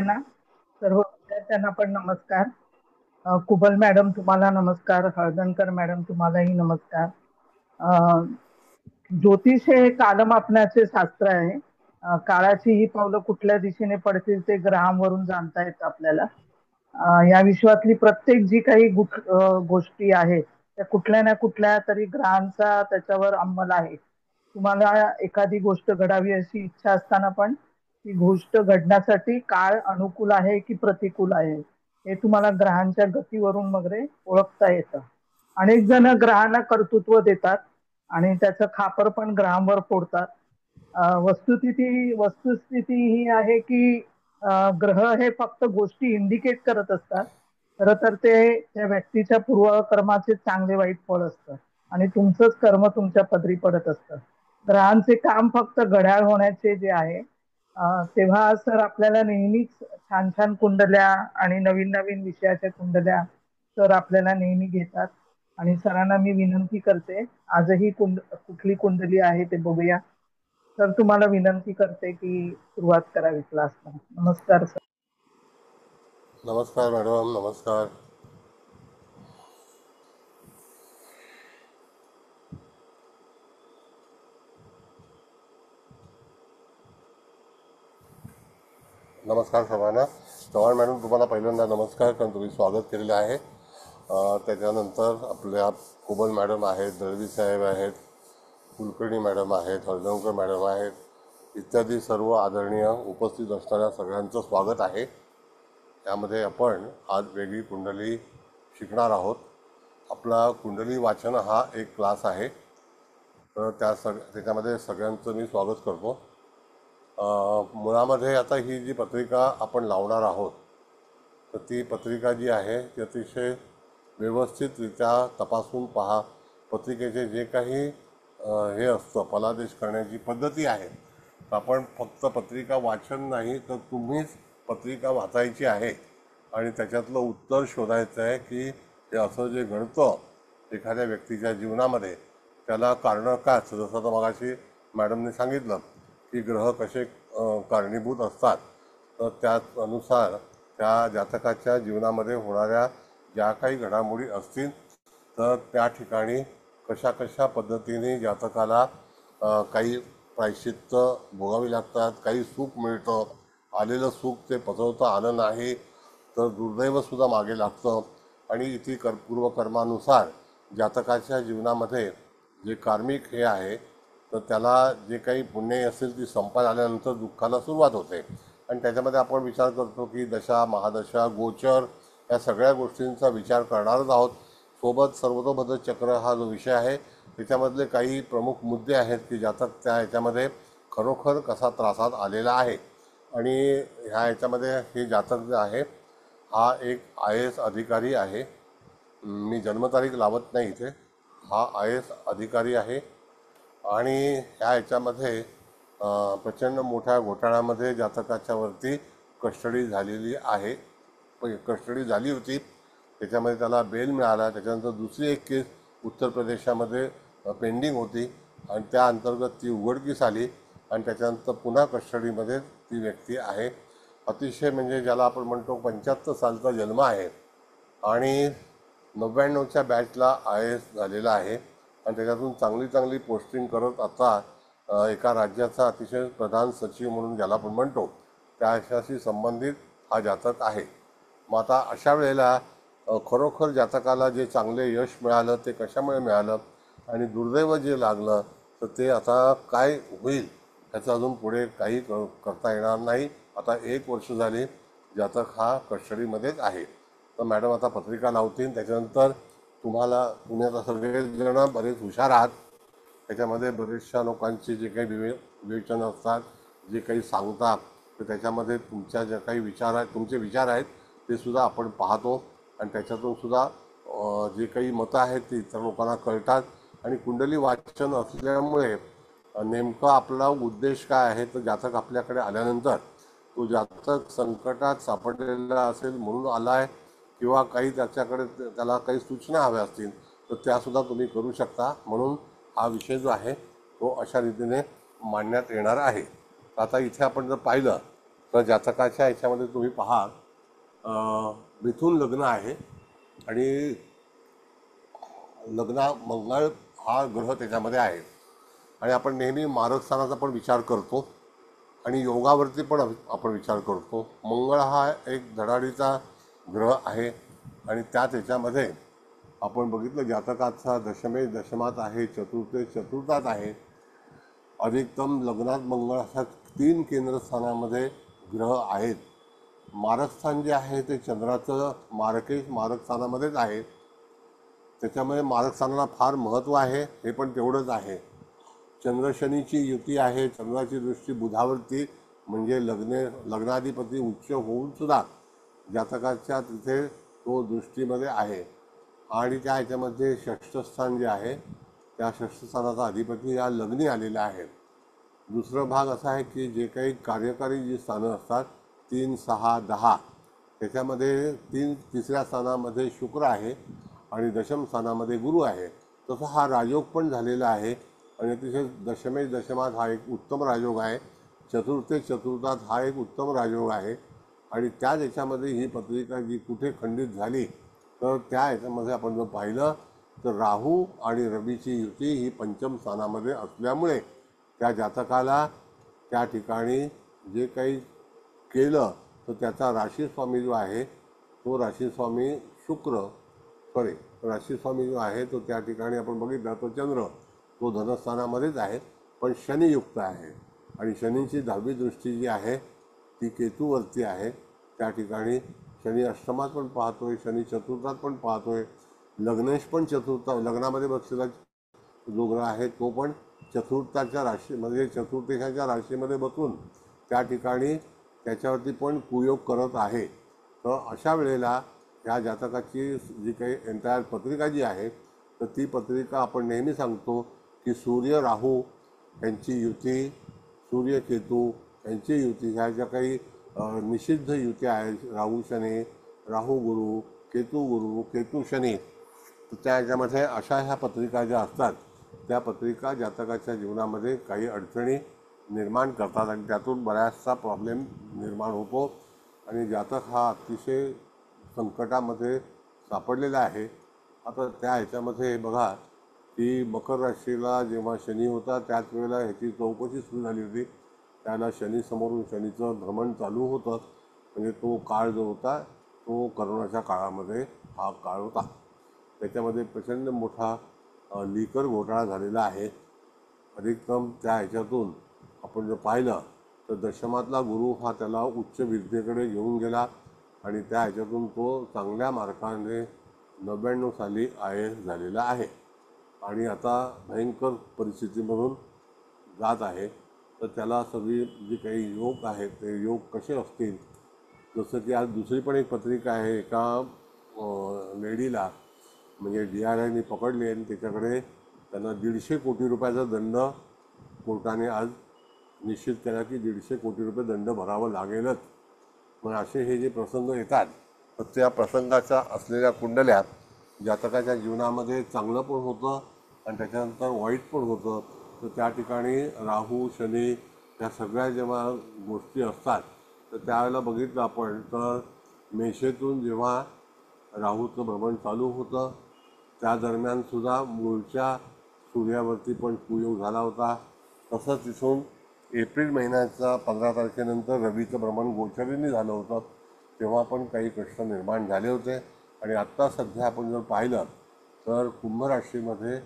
ना सर्व विद्यार्थ्यांना पण नमस्कार. कुबल मॅडम तुम्हाला नमस्कार. हळदणकर मॅडम तुम्हालाही नमस्कार. अ, ज्योतिष हे कालमापनाचे शास्त्र आहे. काळाची ही पावलं कुठल्या दिशेने पडतील ते ग्रहांवरून जाणता येतं आपल्याला. या विश्वातली प्रत्येक जी काही गोष्टी आहेत त्या कुठल्या ना कुठल्या तरी ग्रहांचा त्याच्यावर अंमल आहे. तुम्हाला एखादी गोष्ट घडावी अशी इच्छा असताना पण ती गोष्ट घडण्यासाठी काळ अनुकूल आहे की प्रतिकूल आहे हे तुम्हाला ग्रहांच्या गतीवरून वगैरे ओळखता येतं. अनेक जण ग्रहांना कर्तृत्व देतात आणि त्याचं खापर पण ग्रहांवर फोडतात. वस्तुस्थिती ही आहे की ग्रह हे फक्त गोष्टी इंडिकेट करत असतात. खरं तर ते त्या व्यक्तीच्या पूर्वकर्माचे चांगले वाईट फळ असतं आणि तुमचंच कर्म तुमच्या पदरी पडत असतं. ग्रहांचे काम फक्त घड्याळ होण्याचे जे आहे. तेव्हा सर आपल्याला नेहमीच छान छान कुंडल्या आणि नवीन नवीन विषयाच्या कुंडल्या सर आपल्याला नेहमी घेतात. आणि सरांना मी विनंती करते, आजही कुठली कुंडली आहे ते बघूया. सर तुम्हाला विनंती करते की सुरुवात करावी क्लासला. नमस्कार सर. नमस्कार मॅडम, नमस्कार. नमस्कार सर्वांना. चव्हाण मॅडम तुम्हाला पहिल्यांदा नमस्कार, कारण तुम्ही स्वागत केलेलं आहे. त्याच्यानंतर आपल्या कुबल मॅडम आहेत, दळवी साहेब आहेत, कुलकर्णी मॅडम आहेत, हळदणकर मॅडम आहेत, इत्यादी सर्व आदरणीय उपस्थित असणाऱ्या सगळ्यांचं स्वागत आहे. यामध्ये आपण आज वेगळी कुंडली शिकणार आहोत. आपला कुंडली वाचन हा एक क्लास आहे, तर त्याच्यामध्ये सगळ्यांचं मी स्वागत करतो. मुळामध्ये आता ही जी पत्रिका आपण लावणार आहोत, तर ती पत्रिका जी आहे ती अतिशय व्यवस्थितरित्या तपासून पहा. पत्रिकेचे जे काही हे असतं फलादेश करण्याची पद्धती आहे, तर आपण फक्त पत्रिका वाचन नाही तर तुम्हीच पत्रिका वाचायची आहे आणि त्याच्यातलं उत्तर शोधायचं आहे की हे असं जे घडतं एखाद्या व्यक्तीच्या जीवनामध्ये त्याला कारणं काय असतं. जसं तर मगाशी मॅडमने सांगितलं की ग्रह कसे कारणीभूत असतात, तर त्यानुसार त्या जातकाच्या जीवनामध्ये होणाऱ्या ज्या काही घडामोडी असतील तर त्या ठिकाणी कशा कशा पद्धतीने जातकाला काही प्रायश्चित्त भोगावी लागतात, काही सुख मिळतं, आलेलं सुख ते पचवता आलं नाही तर दुर्दैवसुद्धा मागे लागतं. आणि इथे पूर्वकर्मानुसार जातकाच्या जीवनामध्ये जे कार्मिक हे आहे तर त्याला जे काही पुण्य असेल ती संपात आल्यानंतर दुःखाला सुरुवात होते. आणि त्याच्यामध्ये आपण विचार करतो की दशा, महादशा, गोचर या सगळ्या गोष्टींचा विचार करणारच आहोत. सोबत सर्वतोभद्र चक्र हा जो विषय आहे त्याच्यामधले काही प्रमुख मुद्दे आहेत की जातक त्या ह्याच्यामध्ये खरोखर कसा त्रासात आलेला आहे. आणि ह्याच्यामध्ये हे जातक जे आहे हा एक IAS अधिकारी आहे. मी जन्मतारीख लावत नाही इथे. हा IAS अधिकारी आहे आणि ह्याच्यामध्ये प्रचंड मोठ्या घोटाळ्यामध्ये जातकाच्या वरती कस्टडी झालेली आहे. कस्टडी झाली होती, त्याच्यामध्ये त्याला बेल मिळाला. त्याच्यानंतर दुसरी एक केस उत्तर प्रदेशामध्ये पेंडिंग होती आणि त्या अंतर्गत ती उघडकीस आली आणि त्याच्यानंतर पुन्हा कस्टडीमध्ये ती व्यक्ती आहे. अतिशय म्हणजे ज्याला आपण म्हणतो 75 सालचा जन्म आहे आणि 99च्या बॅचला IAS झालेला आहे आणि त्याच्यातून चांगली चांगली पोस्टिंग करत आता एका राज्याचा अतिशय प्रधान सचिव म्हणून ज्याला आपण म्हणतो त्याच्याशी संबंधित हा जातक आहे. मग आता अशा वेळेला खरोखर जातकाला जे चांगले यश मिळालं ते कशामुळे मिळालं आणि दुर्दैव जे लागलं तर ते आता काय होईल ह्याचं अजून पुढे काही करता येणार नाही. आता 1 वर्ष झाली जातक हा कस्टडीमध्येच आहे. तर मॅडम आता पत्रिका लावतील, त्याच्यानंतर तुम्ही आता सगळेजण बरेच हुशार आहात. त्याच्यामध्ये बरेचशा लोकांचे जे काही विवेचन असतात, जे काही सांगतात, तर त्याच्यामध्ये तुमच्या ज्या काही विचार आहेत, तुमचे विचार आहेत ते सुद्धा आपण पाहतो आणि त्याच्यातून सुद्धा जे काही मतं आहेत ते इतर लोकांना कळतात. आणि कुंडली वाचन असल्यामुळे नेमका आपला उद्देश काय आहे, तर जातक आपल्याकडे आल्यानंतर तो जातक संकटात सापडलेला असेल म्हणून आला आहे किंवा काही त्याच्याकडे त्याला काही सूचना हव्या असतील तर त्यासुद्धा तुम्ही करू शकता. म्हणून हा विषय जो आहे तो अशा रीतीने मांडण्यात येणार आहे. आता इथे आपण जर पाहिलं तर जातकाच्या ह्याच्यामध्ये तुम्ही पहा, मिथून लग्न आहे आणि मंगळ हा ग्रह त्याच्यामध्ये आहे. आणि आपण नेहमी मारक स्थानाचा पण विचार करतो आणि योगावरती पण आपण विचार करतो. मंगळ हा एक धडाडीचा ग्रह आहे आणि त्याच्यामध्ये आपण बघितलं जातकाचा दशमात आहे, चतुर्थात आहे. अधिकतम लग्नात मंगळ अशा 3 केंद्रस्थानामध्ये ग्रह आहेत. मारकस्थान जे आहे ते चंद्राचं मारक स्थानामध्येच आहे. त्याच्यामुळे मारक स्थानाला फार महत्त्व आहे, हे पण तेवढंच आहे. चंद्र शनीची युती आहे, चंद्राची दृष्टी बुधावरती, म्हणजे लग्नाधिपती उच्च होऊन सुद्धा जातकाच्या तिथे तो दृष्टीमध्ये आहे. आणि त्या ह्याच्यामध्ये षष्ठस्थान जे आहे त्या षष्ठस्थानाचा अधिपती या लग्नी आलेला आहे. दुसरा भाग असा आहे की जे काही कार्यकारी जी स्थानं असतात 3, 6, 10 त्याच्यामध्ये तिसऱ्या स्थानामध्ये शुक्र आहे आणि दशम स्थानामध्ये गुरु आहे. तसं हा राजयोग पण झालेला आहे आणि अतिशय दशमात हा एक उत्तम राजयोग आहे. चतुर्थात हा एक उत्तम राजयोग आहे. आणि त्या याच्यामध्ये ही पत्रिका जी कुठे खंडित झाली तर त्या ह्याच्यामध्ये आपण जर पाहिलं तर राहू आणि रवीची युती ही पंचम स्थानामध्ये असल्यामुळे त्या जातकाला त्या ठिकाणी जे काही केलं तर त्याचा राशीस्वामी जो आहे तो राशीस्वामी जो आहे तो त्या ठिकाणी आपण बघितलं तो चंद्र तो धनस्थानामध्येच आहे, पण शनियुक्त आहे. आणि शनीची 10वी दृष्टी जी आहे ती केतूवरती आहे. त्या ठिकाणी शनी अष्टमात पण पाहतोय, शनी चतुर्थात पण पाहतोय. लग्नेश पण लग्नामध्ये बसलेला जो ग्रह आहे तो पण चतुर्थाच्या राशीमध्ये चतुर्थेच्या राशीमध्ये बसून त्या ठिकाणी त्याच्यावरती पण कुयोग करत आहे. तर अशा वेळेला या जातकाची जी काही एंटायर पत्रिका जी आहे तर ती पत्रिका आपण नेहमी सांगतो की सूर्य राहू यांची युती, सूर्य केतू यांची युती, ह्या ज्या काही निषिद्ध युती आहेत, राहू शनी, राहू गुरु, केतू शनी, तर त्या ह्याच्यामध्ये अशा ह्या पत्रिका ज्या असतात त्या पत्रिका जातकाच्या जीवनामध्ये काही अडचणी निर्माण करतात आणि त्यातून बऱ्याचसा प्रॉब्लेम निर्माण होतो आणि जातक हा अतिशय संकटामध्ये सापडलेला आहे. आता त्या ह्याच्यामध्ये बघा की मकर राशीला जेव्हा शनी होता त्याच वेळेला ह्याची चौकशी सुरू झाली होती. त्याला समोरून शनीचं भ्रमण चालू होतं, म्हणजे तो काळ जो होता तो करोनाच्या काळामध्ये हा काळ होता. त्याच्यामध्ये प्रचंड मोठा लिकर घोटाळा झालेला आहे. अधिकतम त्या ह्याच्यातून आपण जर पाहिलं तर दशमातला गुरु हा त्याला उच्च विद्येकडे घेऊन गेला आणि त्या ह्याच्यातून तो चांगल्या मार्काने 99 साली IAS झालेला आहे आणि आता भयंकर परिस्थितीमधून जात आहे. तर त्याला सगळी जी काही योग आहेत ते योग कसे असतील, जसं की आज दुसरी पण एक पत्रिका आहे एका लेडीला म्हणजे DRIने पकडली आणि त्याच्याकडे त्यांना 150 कोटी रुपयाचा दंड कोर्टाने आज निश्चित केला की 150 कोटी रुपये दंड भरावं लागेलच. मग असे हे जे प्रसंग येतात तर त्या प्रसंगाच्या असलेल्या कुंडल्या जातकाच्या जीवनामध्ये चांगलं पण होतं आणि त्याच्यानंतर वाईट पण होतं. तर त्या ठिकाणी राहू शनी या सगळ्या जेव्हा गोष्टी असतात तर त्यावेळेला बघितलं आपण तर मेषेतून जेव्हा राहूचं भ्रमण चालू होतं त्या दरम्यानसुद्धा मूळच्या सूर्यावरती पण कुयोग झाला होता. तसंच तिथून एप्रिल महिन्याचा 15 तारखेनंतर रवीचं भ्रमण गोचरीने झालं होतं, तेव्हा पण काही प्रश्न निर्माण झाले होते. आणि आत्ता सध्या आपण जर पाहिलं तर कुंभ राशीमध्ये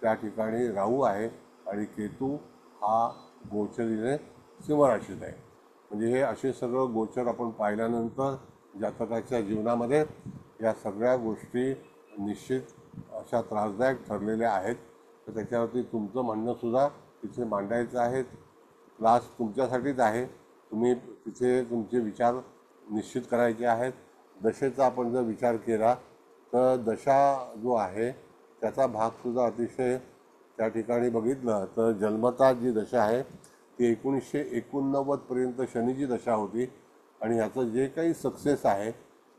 त्या ठिकाणी राहू आहे आणि केतू हा गोचरीने सिंह राशीत आहे. म्हणजे हे असे सगळं गोचर आपण पाहिल्यानंतर जातकाच्या जीवनामध्ये या सगळ्या गोष्टी निश्चित अशा त्रासदायक ठरलेल्या आहेत. तर त्याच्यावरती तुमचं म्हणणंसुद्धा तिथे मांडायचं आहे. क्लास तुमच्यासाठीच आहे, तुम्ही तिथे तुमचे विचार निश्चित करायचे आहेत. दशेचा आपण जर विचार केला तर दशा जो आहे त्याचा भागसुद्धा अतिशय त्या ठिकाणी बघितलं तर जन्मता जी दशा आहे ती 1989पर्यंत शनीची दशा होती आणि ह्याचं जे काही सक्सेस आहे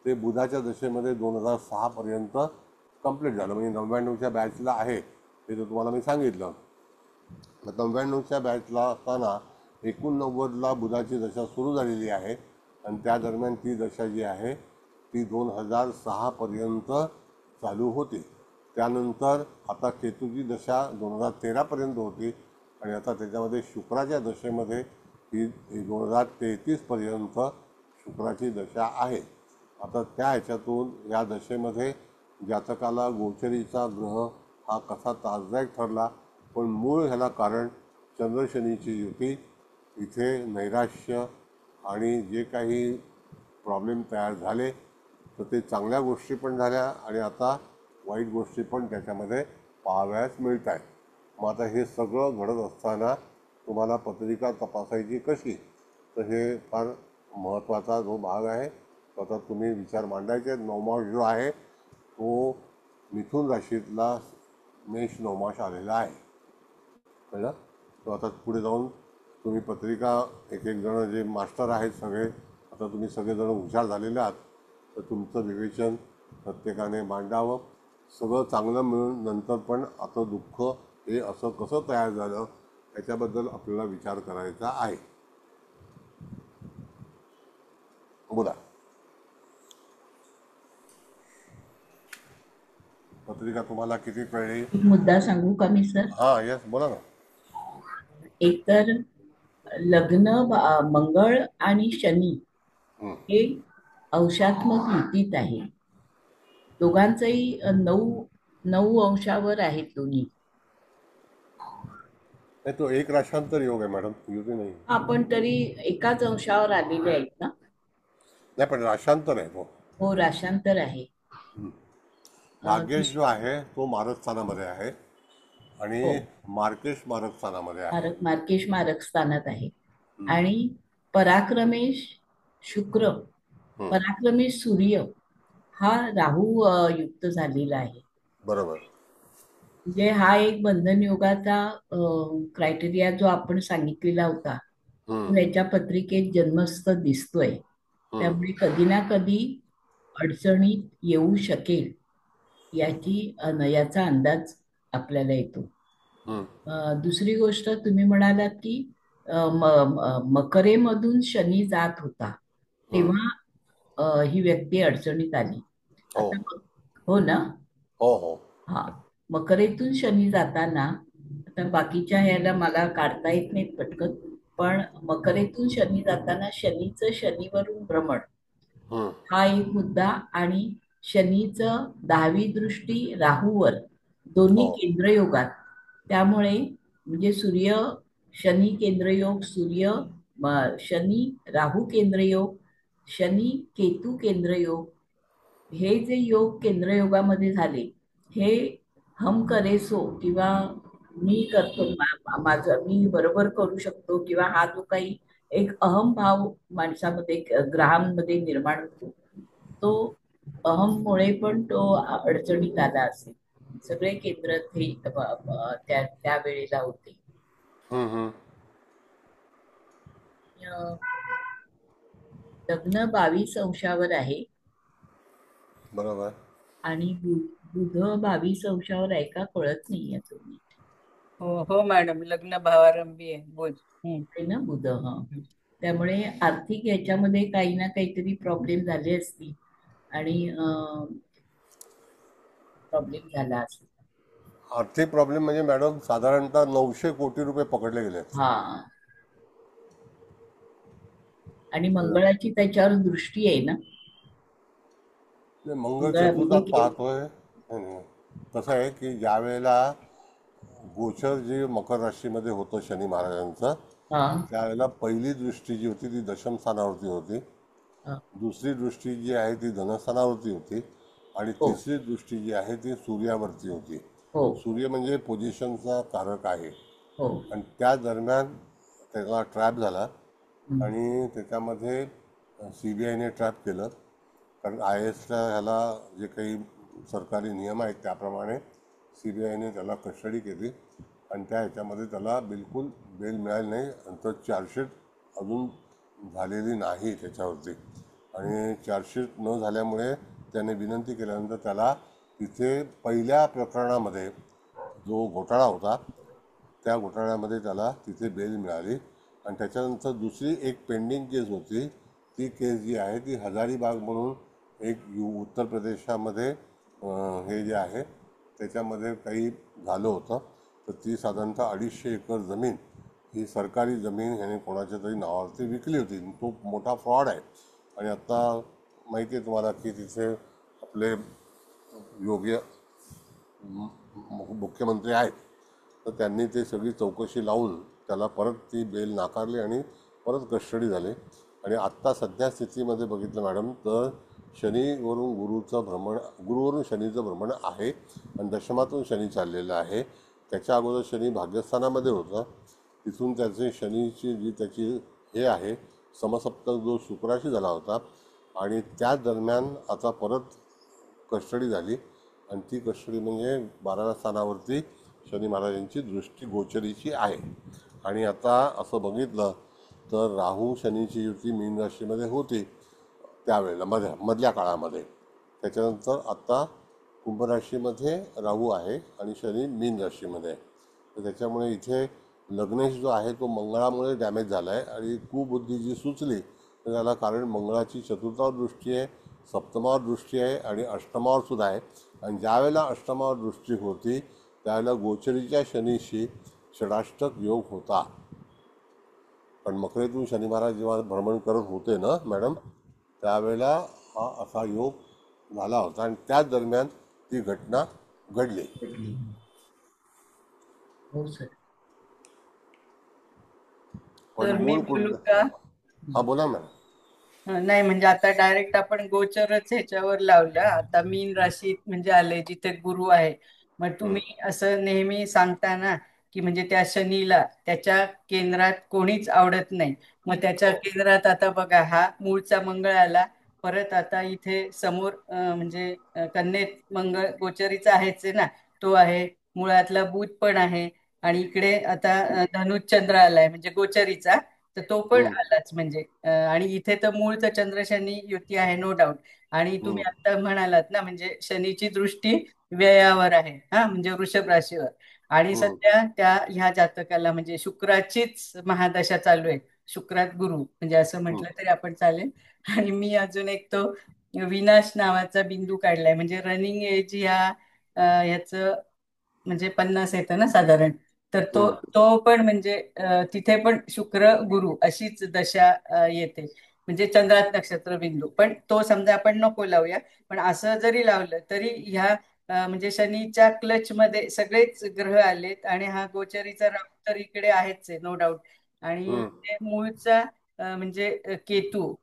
ते बुधाच्या दशेमध्ये 2006पर्यंत कंप्लीट झालं. म्हणजे 99च्या बॅचला आहे ते तर तुम्हाला मी सांगितलं. 99च्या बॅचला असताना 89ला बुधाची दशा सुरू झालेली आहे आणि त्या दरम्यान ती दशा जी आहे ती 2006पर्यंत चालू होती. त्यानंतर आता केतूची दशा 2013पर्यंत होती आणि आता त्याच्यामध्ये शुक्राच्या दशेमध्ये ही 2033पर्यंत शुक्राची दशा आहे. आता त्या ह्याच्यातून या दशेमध्ये जातकाला गोचरीचा ग्रह हा कसा त्रासदायक ठरला, पण मूळ ह्याला कारण चंद्र शनीची युती, इथे नैराश्य आणि जे काही प्रॉब्लेम तयार झाले तर ते चांगल्या गोष्टी पण झाल्या आणि आता वाईट गोष्टी पण त्याच्यामध्ये पाहावयास मिळत आहेत. मग आता हे सगळं घडत असताना तुम्हाला पत्रिका तपासायची कशी, तर हे फार महत्त्वाचा जो भाग आहे तो आता तुम्ही विचार मांडायचे. नवमास जो आहे तो मिथुन राशीतला मेष नवमास आलेला आहे, कळलं. तो आता पुढे जाऊन तुम्ही पत्रिका एक एक जण जे मास्टर आहेत सगळे, आता तुम्ही सगळेजण हुशार झालेले आहात, तर तुमचं विवेचन प्रत्येकाने मांडावं. सगळं चांगलं मिळून नंतर पण आता दुःख हे असं कसं तयार झालं याच्याबद्दल आपल्याला विचार करायचा आहे. बोला, पत्रिका तुम्हाला किती कळली? एक मुद्दा सांगू का मी सर? हां, यस, बोला ना. एकतर लग्न मंगळ आणि शनी हे अंशात्मक युतीत आहे. दोघांचंही 9 अंशावर आहेत दोन्ही. नाही, तो एक राशांतर योग आहे मॅडम, युती नाही. आपण तरी एकाच अंशावर आलेले आहेत ना. नाही, पण राशांतर आहे तो. हो, राशांतर आहे. भाग्येश जो आहे तो मारक स्थानामध्ये आहे आणि हो. मार्केश मारक स्थानामध्ये आहे. मार्केश मारक स्थानात आहे आणि पराक्रमेश शुक्र, पराक्रमेश सूर्य हा राहू युक्त झालेला आहे. बरोबर. म्हणजे हा एक बंधन योगाचा क्रायटेरिया जो आपण सांगितलेला होता तो याच्या पत्रिकेत जन्मस्थ दिसतोय. त्यामुळे कधी ना कधी अडचणीत येऊ शकेल याचा अंदाज आपल्याला येतो. दुसरी गोष्ट तुम्ही म्हणालात की मकरेमधून शनी जात होता तेव्हा ही व्यक्ती अडचणीत आली. आता हो ना. हो हो. हा, मकरेतून शनी जाताना आता बाकीच्या ह्याला मला काढता येत नाहीत पटकन, पण मकरेतून शनी जाताना शनीचं शनीवरून भ्रमण हा एक मुद्दा आणि शनीचं 10वी दृष्टी राहूवर दोन्ही केंद्रयोगात, त्यामुळे म्हणजे सूर्य शनी केंद्रयोग, शनी राहू केंद्रयोग, शनी केतू केंद्रयोग, हे जे योग केंद्रयोगामध्ये झाले हे हम करे सो किंवा मी करतो माझं मी बरोबर करू शकतो किंवा हा जो काही एक अहम भाव माणसामध्ये ग्रहांमध्ये निर्माण होतो तो अहममुळे पण तो अडचणीत आला असेल. सगळे केंद्र त्या वेळेला होते. लग्न 22 अंशावर आहे. बरोबर. आणि बुध 22 अंशावर आहे का कळत नाही तुम्ही. हो मॅडम, लग्न भावारंभी आहे बुध. आहे ना बुध. हा, त्यामुळे आर्थिक याच्यामध्ये काही ना काहीतरी प्रॉब्लेम झाले असतील आणि प्रॉब्लेम झाला असेल. आर्थिक प्रॉब्लेम म्हणजे मॅडम साधारणतः 900 कोटी रुपये पकडले गेले. हा, आणि मंगळाची त्याच्यावर दृष्टी आहे ना. मंगळ चतुर्थात पाहतोय. कसं आहे की ज्या वेळेला गोचर जे मकर राशीमध्ये होतं शनी महाराजांचं, त्यावेळेला पहिली दृष्टी जी होती ती दशम स्थानावरती होती, दुसरी दृष्टी जी आहे ती धनस्थानावरती होती आणि तिसरी दृष्टी जी आहे ती सूर्यावरती होती. सूर्य म्हणजे पोझिशनचा कारक आहे आणि त्या दरम्यान त्याला ट्रॅप झाला आणि त्याच्यामध्ये CBIने ट्रॅप केलं. कारण IASच्या ह्याला जे काही सरकारी नियम आहेत त्याप्रमाणे CBIने त्याला कस्टडी केली आणि त्या ह्याच्यामध्ये त्याला बिलकुल बेल मिळाली नाही. नंतर चार्जशीट अजून झालेली नाही त्याच्यावरती आणि चार्जशीट न झाल्यामुळे त्याने विनंती केल्यानंतर त्याला तिथे पहिल्या प्रकरणामध्ये जो घोटाळा होता त्या घोटाळ्यामध्ये त्याला तिथे बेल मिळाली आणि त्याच्यानंतर दुसरी एक पेंडिंग केस होती. ती केस जी आहे ती हजारीबाग म्हणून एक उत्तर प्रदेशामध्ये हे जे आहे त्याच्यामध्ये काही झालं होतं. तर ती साधारणतः 250 एकर जमीन ही सरकारी जमीन ह्याने कोणाच्या तरी नावावरती विकली होती. तो मोठा फ्रॉड आहे. आणि आत्ता माहिती आहे तुम्हाला की तिथे आपले योग्य मुख्यमंत्री आहेत. तर त्यांनी ते सगळी चौकशी लावून त्याला परत ती बेल नाकारली आणि परत कस्टडी झाली. आणि आत्ता सध्या स्थितीमध्ये बघितलं मॅडम तर शनीवरून गुरुचं भ्रमण, गुरुवरून शनीचं भ्रमण आहे आणि दशमातून शनी चाललेलं आहे. त्याच्या अगोदर शनी भाग्यस्थानामध्ये होतं. तिथून त्याचे शनीची जी त्याची हे आहे समसप्तक जो शुक्राशी झाला होता आणि त्या दरम्यान आता परत कस्टडी झाली. आणि ती कस्टडी म्हणजे 12व्या स्थानावरती शनी महाराजांची दृष्टी गोचरीची आहे. आणि आता असं बघितलं तर राहू शनीची युती मीन राशीमध्ये होती त्यावेळेला मधल्या काळामध्ये. त्याच्यानंतर आत्ता कुंभ राशीमध्ये राहू आहे आणि शनी मीन राशीमध्ये आहे. तर त्याच्यामुळे इथे लग्नेश जो आहे तो मंगळामुळे डॅमेज झाला आहे. आणि कुबुद्धी जी सुचली तर त्याला कारण मंगळाची चतुर्थावर दृष्टी आहे, सप्तमावर दृष्टी आहे आणि अष्टमावर सुद्धा आहे. आणि ज्यावेळेला अष्टमावर दृष्टी होती त्यावेळेला गोचरीच्या शनीशी षडाष्टक योग होता. पण मकरेतून शनी महाराज जेव्हा भ्रमण करत होते ना मॅडम त्यावेळेला हा असा योग झाला होता आणि त्याच दरम्यान ती घटना घडली. हो सर. पण तर मी मूळ बोलू कुंड, का? हा बोला मॅडम. नाही म्हणजे आता डायरेक्ट आपण गोचरच ह्याच्यावर लावलं. आता मीन राशीत म्हणजे आले जिथे गुरु आहे. मग तुम्ही असं नेहमी सांगता ना की म्हणजे त्या शनीला त्याच्या केंद्रात कोणीच आवडत नाही. मग त्याच्या हो. केंद्रात आता बघा हा मूळचा मंगळ आला. परत आता इथे समोर म्हणजे कन्येत मंगळ गोचरीचा आहेच आहे ना, तो आहे. मुळातला बुध पण आहे. आणि इकडे आता धनुष चंद्र आलाय म्हणजे गोचरीचा. तर तो पण हम्म, आलाच म्हणजे आणि इथे तर मूळचं चंद्र शनी युती आहे नो डाऊट. आणि तुम्ही हम्म, आता म्हणालात ना म्हणजे शनीची दृष्टी व्ययावर आहे हा म्हणजे वृषभ राशीवर. आणि हम्म, सध्या त्या ह्या जातकाला म्हणजे शुक्राचीच महादशा चालू आहे. शुक्रात गुरु म्हणजे असं हम्म, म्हटलं तरी आपण चालेल. आणि मी अजून एक तो विनाश नावाचा बिंदू काढलाय म्हणजे रनिंग एज ह्याचं म्हणजे 50 येतं ना साधारण. तर तो हम्म, तो पण म्हणजे तिथे पण शुक्र गुरु अशीच दशा येते. म्हणजे चंद्रात नक्षत्र बिंदू पण तो समजा आपण नको लावूया. पण असं जरी लावलं तरी ह्या म्हणजे शनीच्या क्लच मध्ये सगळेच ग्रह आलेत आणि हा गोचरीचा राहू तर इकडे आहेच आहे नो डाऊट. आणि हम्म, ते मूळचा म्हणजे केतू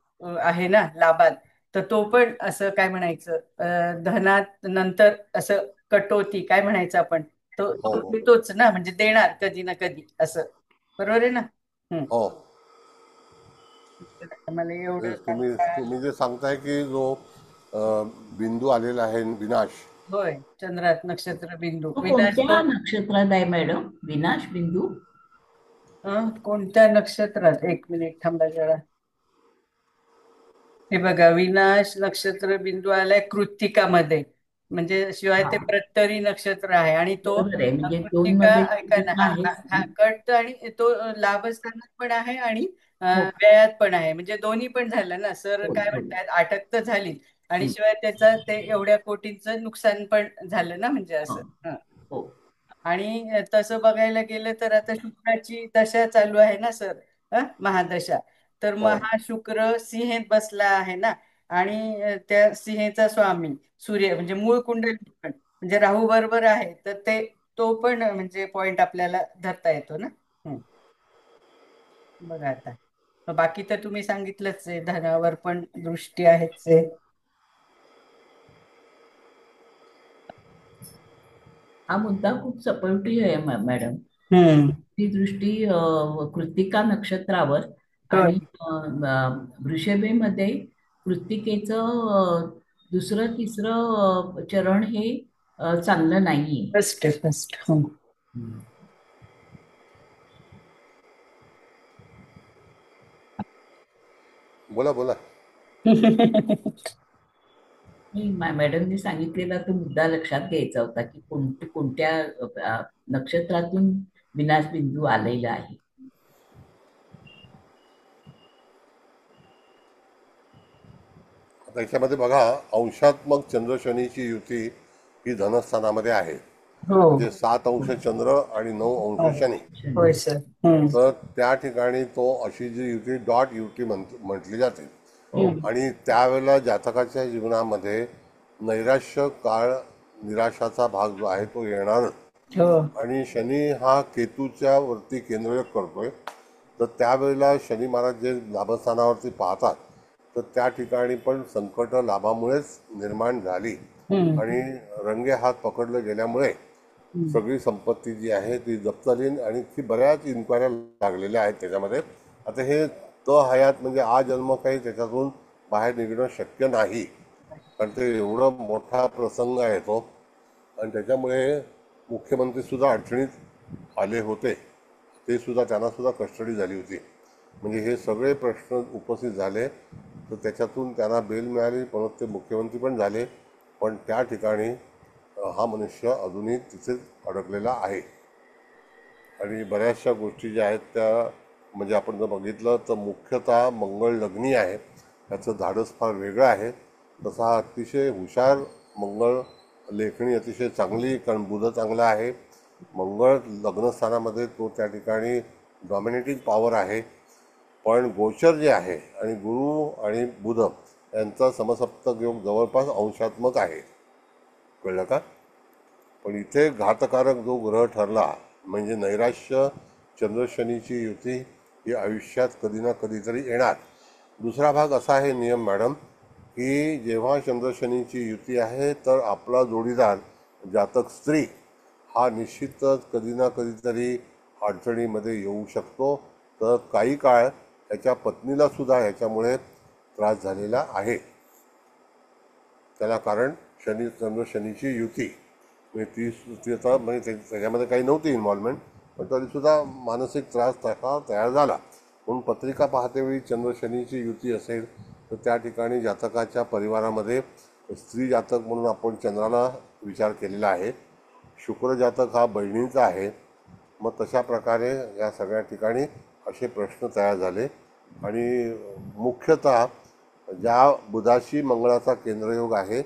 आहे ना लाभात. तर तो पण असं काय म्हणायचं धनात नंतर असं कटोती काय म्हणायचं आपण. तो हो तो हो देतोच ना म्हणजे देणार कधी ना कधी असं. बरोबर आहे ना. हम्म. हो. मला एवढं तेच तुम्ही सांगता. तुम्ही जे सांगताय की जो बिंदू आलेला आहे विनाश. होय चंद्रात नक्षत्र बिंदू तो विनाश कोणत्या तो नक्षत्रात आहे मॅडम विनाश बिंदू? कोणत्या नक्षत्रात एक मिनिट थांबा जरा. हे बघा विनाश नक्षत्र बिंदू आलाय कृत्तिकामध्ये. म्हणजे शिवाय हा ते प्रत्यरी नक्षत्र आहे आणि तो बरोबर आहे म्हणजे दोन कृत्तिका मध्ये ऐका ना कृत्तिका हा हा आहेच हा ती. कट आणि तो लाभस्थानात पण आहे आणि हो व्ययात पण आहे म्हणजे दोन्ही पण झालं ना सर हो काय हो. म्हणतात अटक तर झाली. आणि हं, शिवाय त्याचं ते एवढ्या कोटींचं नुकसान पण झालं ना म्हणजे हा, असं. हो आणि तसं बघायला गेलं तर आता शुक्राची दशा चालू आहे ना सर महादशा. तर हो. मग हा शुक्र सिंहेत बसला आहे ना. आणि त्या सिंहेचा स्वामी सूर्य म्हणजे मूळ कुंडली पण म्हणजे राहू बरोबर आहे तर ते तो पण म्हणजे पॉइंट आपल्याला धरता येतो ना. हम्म. बघा आता मग बाकी तर तुम्ही सांगितलंच आहे धनावर पण दृष्टी आहेच आहे. हा मुद्दा खूप सपोर्टिव्ह आहे मॅडम. हम्म. ती दृष्टी कृत्तिका नक्षत्रावर होय. आणि वृषभेमध्ये कृत्तिकेचं दुसरं तिसरं चरण हे चांगलं नाहीये. फर्स्ट आहे फर्स्ट. हम्म. बोला बोला. मॅडमनी सांगितलेला तो मुद्दा लक्षात घ्यायचा होता की कोणत्या नक्षत्रातून विनाश बिंदू आलेला आहे. त्याच्यामध्ये बघा, अंशात्मक चंद्र शनीची युती ही धनस्थानामध्ये आहे. हो म्हणजे 7 अंश चंद्र आणि 9 अंश शनी. होय सर. हम्म. तर त्या ठिकाणी तो अशी जी युती डॉट युती म्हटली जाते. आणि त्यावेळेला जातकाच्या जीवनामध्ये नैराश्य काळ, निराशाचा भाग जो आहे तो येणारच. हो आणि शनी हा केतूच्या वरती केंद्रयोग करतोय, तर त्यावेळेला शनी महाराज जे लाभस्थानावरती पाहतात, तर त्या ठिकाणी पण संकट लाभामुळेच निर्माण झाली. आणि रंगे हात पकडले गेल्यामुळे सगळी संपत्ती जी आहे ती जप्त झाली आणि ती बऱ्याच इन्क्वायऱ्या लागलेल्या आहेत त्याच्यामध्ये. आता हे हयात म्हणजे आ जन्म काही त्याच्यातून बाहेर निघणं शक्य नाही, कारण ते एवढं मोठा प्रसंग आहे तो. आणि त्याच्यामुळे मुख्यमंत्रीसुद्धा अडचणीत आले होते, ते सुद्धा त्यांनासुद्धा कस्टडी झाली होती. म्हणजे हे सगळे प्रश्न उपस्थित झाले, तर त्याच्यातून त्यांना बेल मिळाली, परत ते मुख्यमंत्री पण झाले. पण त्या ठिकाणी हा मनुष्य अजूनही तिथेच अडकलेला आहे. आणि बऱ्याचशा गोष्टी ज्या आहेत त्या म्हणजे आपण जर बघितलं तर मुख्यतः मंगळ लग्नी आहे, त्याचं धाडस फार वेगळं आहे. तसा हा अतिशय हुशार मंगळ, लेखणी अतिशय चांगली, कारण बुध चांगला आहे. मंगळ लग्नस्थानामध्ये तो त्या ठिकाणी डॉमिनेटिंग पॉवर आहे. पण गोचर जे आहे आणि गुरु आणि बुध यांचा समसप्तक योग जवळपास अंशात्मक आहे, कळलं का? पण इथे घातकारक जो ग्रह ठरला म्हणजे नैराश्य चंद्र शनीची युती ही आयुष्यात कधी ना कधीतरी येणार. दुसरा भाग असा आहे नियम मॅडम, की जेव्हा चंद्र शनीची युती आहे तर आपला जोडीदार जातक स्त्री हा निश्चितच कधी ना कधीतरी अडचणीमध्ये येऊ शकतो. तर काही काळ त्याच्या पत्नीला सुद्धा याच्यामुळे त्रास झालेला आहे. त्याला कारण चंद्र शनीची युती म्हणजे ती आता म्हणजे त्याच्यामध्ये काही नव्हती इन्व्हॉल्वमेंट, पण तरीसुद्धा मानसिक त्रास त्याचा तयार झाला. म्हणून पत्रिका पाहतेवेळी चंद्र शनीची युती असेल तर त्या ठिकाणी जातकाच्या परिवारामध्ये स्त्री जातक म्हणून आपण चंद्राला विचार केलेला आहे. शुक्र जातक हा बहिणींचा आहे. मग तशा प्रकारे या सगळ्या ठिकाणी असे प्रश्न तयार झाले. आणि मुख्यतः ज्या बुधाशी मंगळाचा केंद्रयोग आहे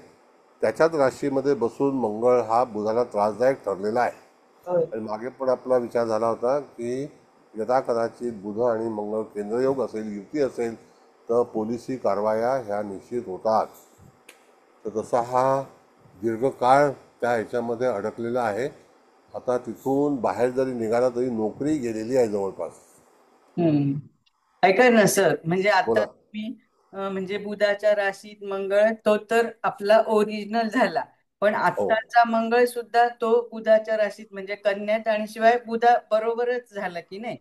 त्याच्याच राशीमध्ये बसून मंगळ हा बुधाला त्रासदायक ठरलेला आहे. आणि मागे पण आपला विचार झाला होता की यदा कदाचित बुध आणि मंगळ केंद्रयोग असेल, युती असेल, तर पोलिसी कारवाया ह्या निश्चित होतात. तर तसा हा दीर्घकाळ त्या ह्याच्यामध्ये अडकलेला आहे. आता तिथून बाहेर जरी निघाला तरी नोकरी गेलेली आहे जवळपास. ऐका ना सर, म्हणजे आता बोला. तुम्ही म्हणजे बुधाच्या राशीत मंगळ तो तर आपला ओरिजिनल झाला, पण हो आत्ताचा मंगळ सुद्धा तो बुधाच्या राशीत म्हणजे कन्यात आणि शिवाय बुधा बरोबरच झाला की नाही.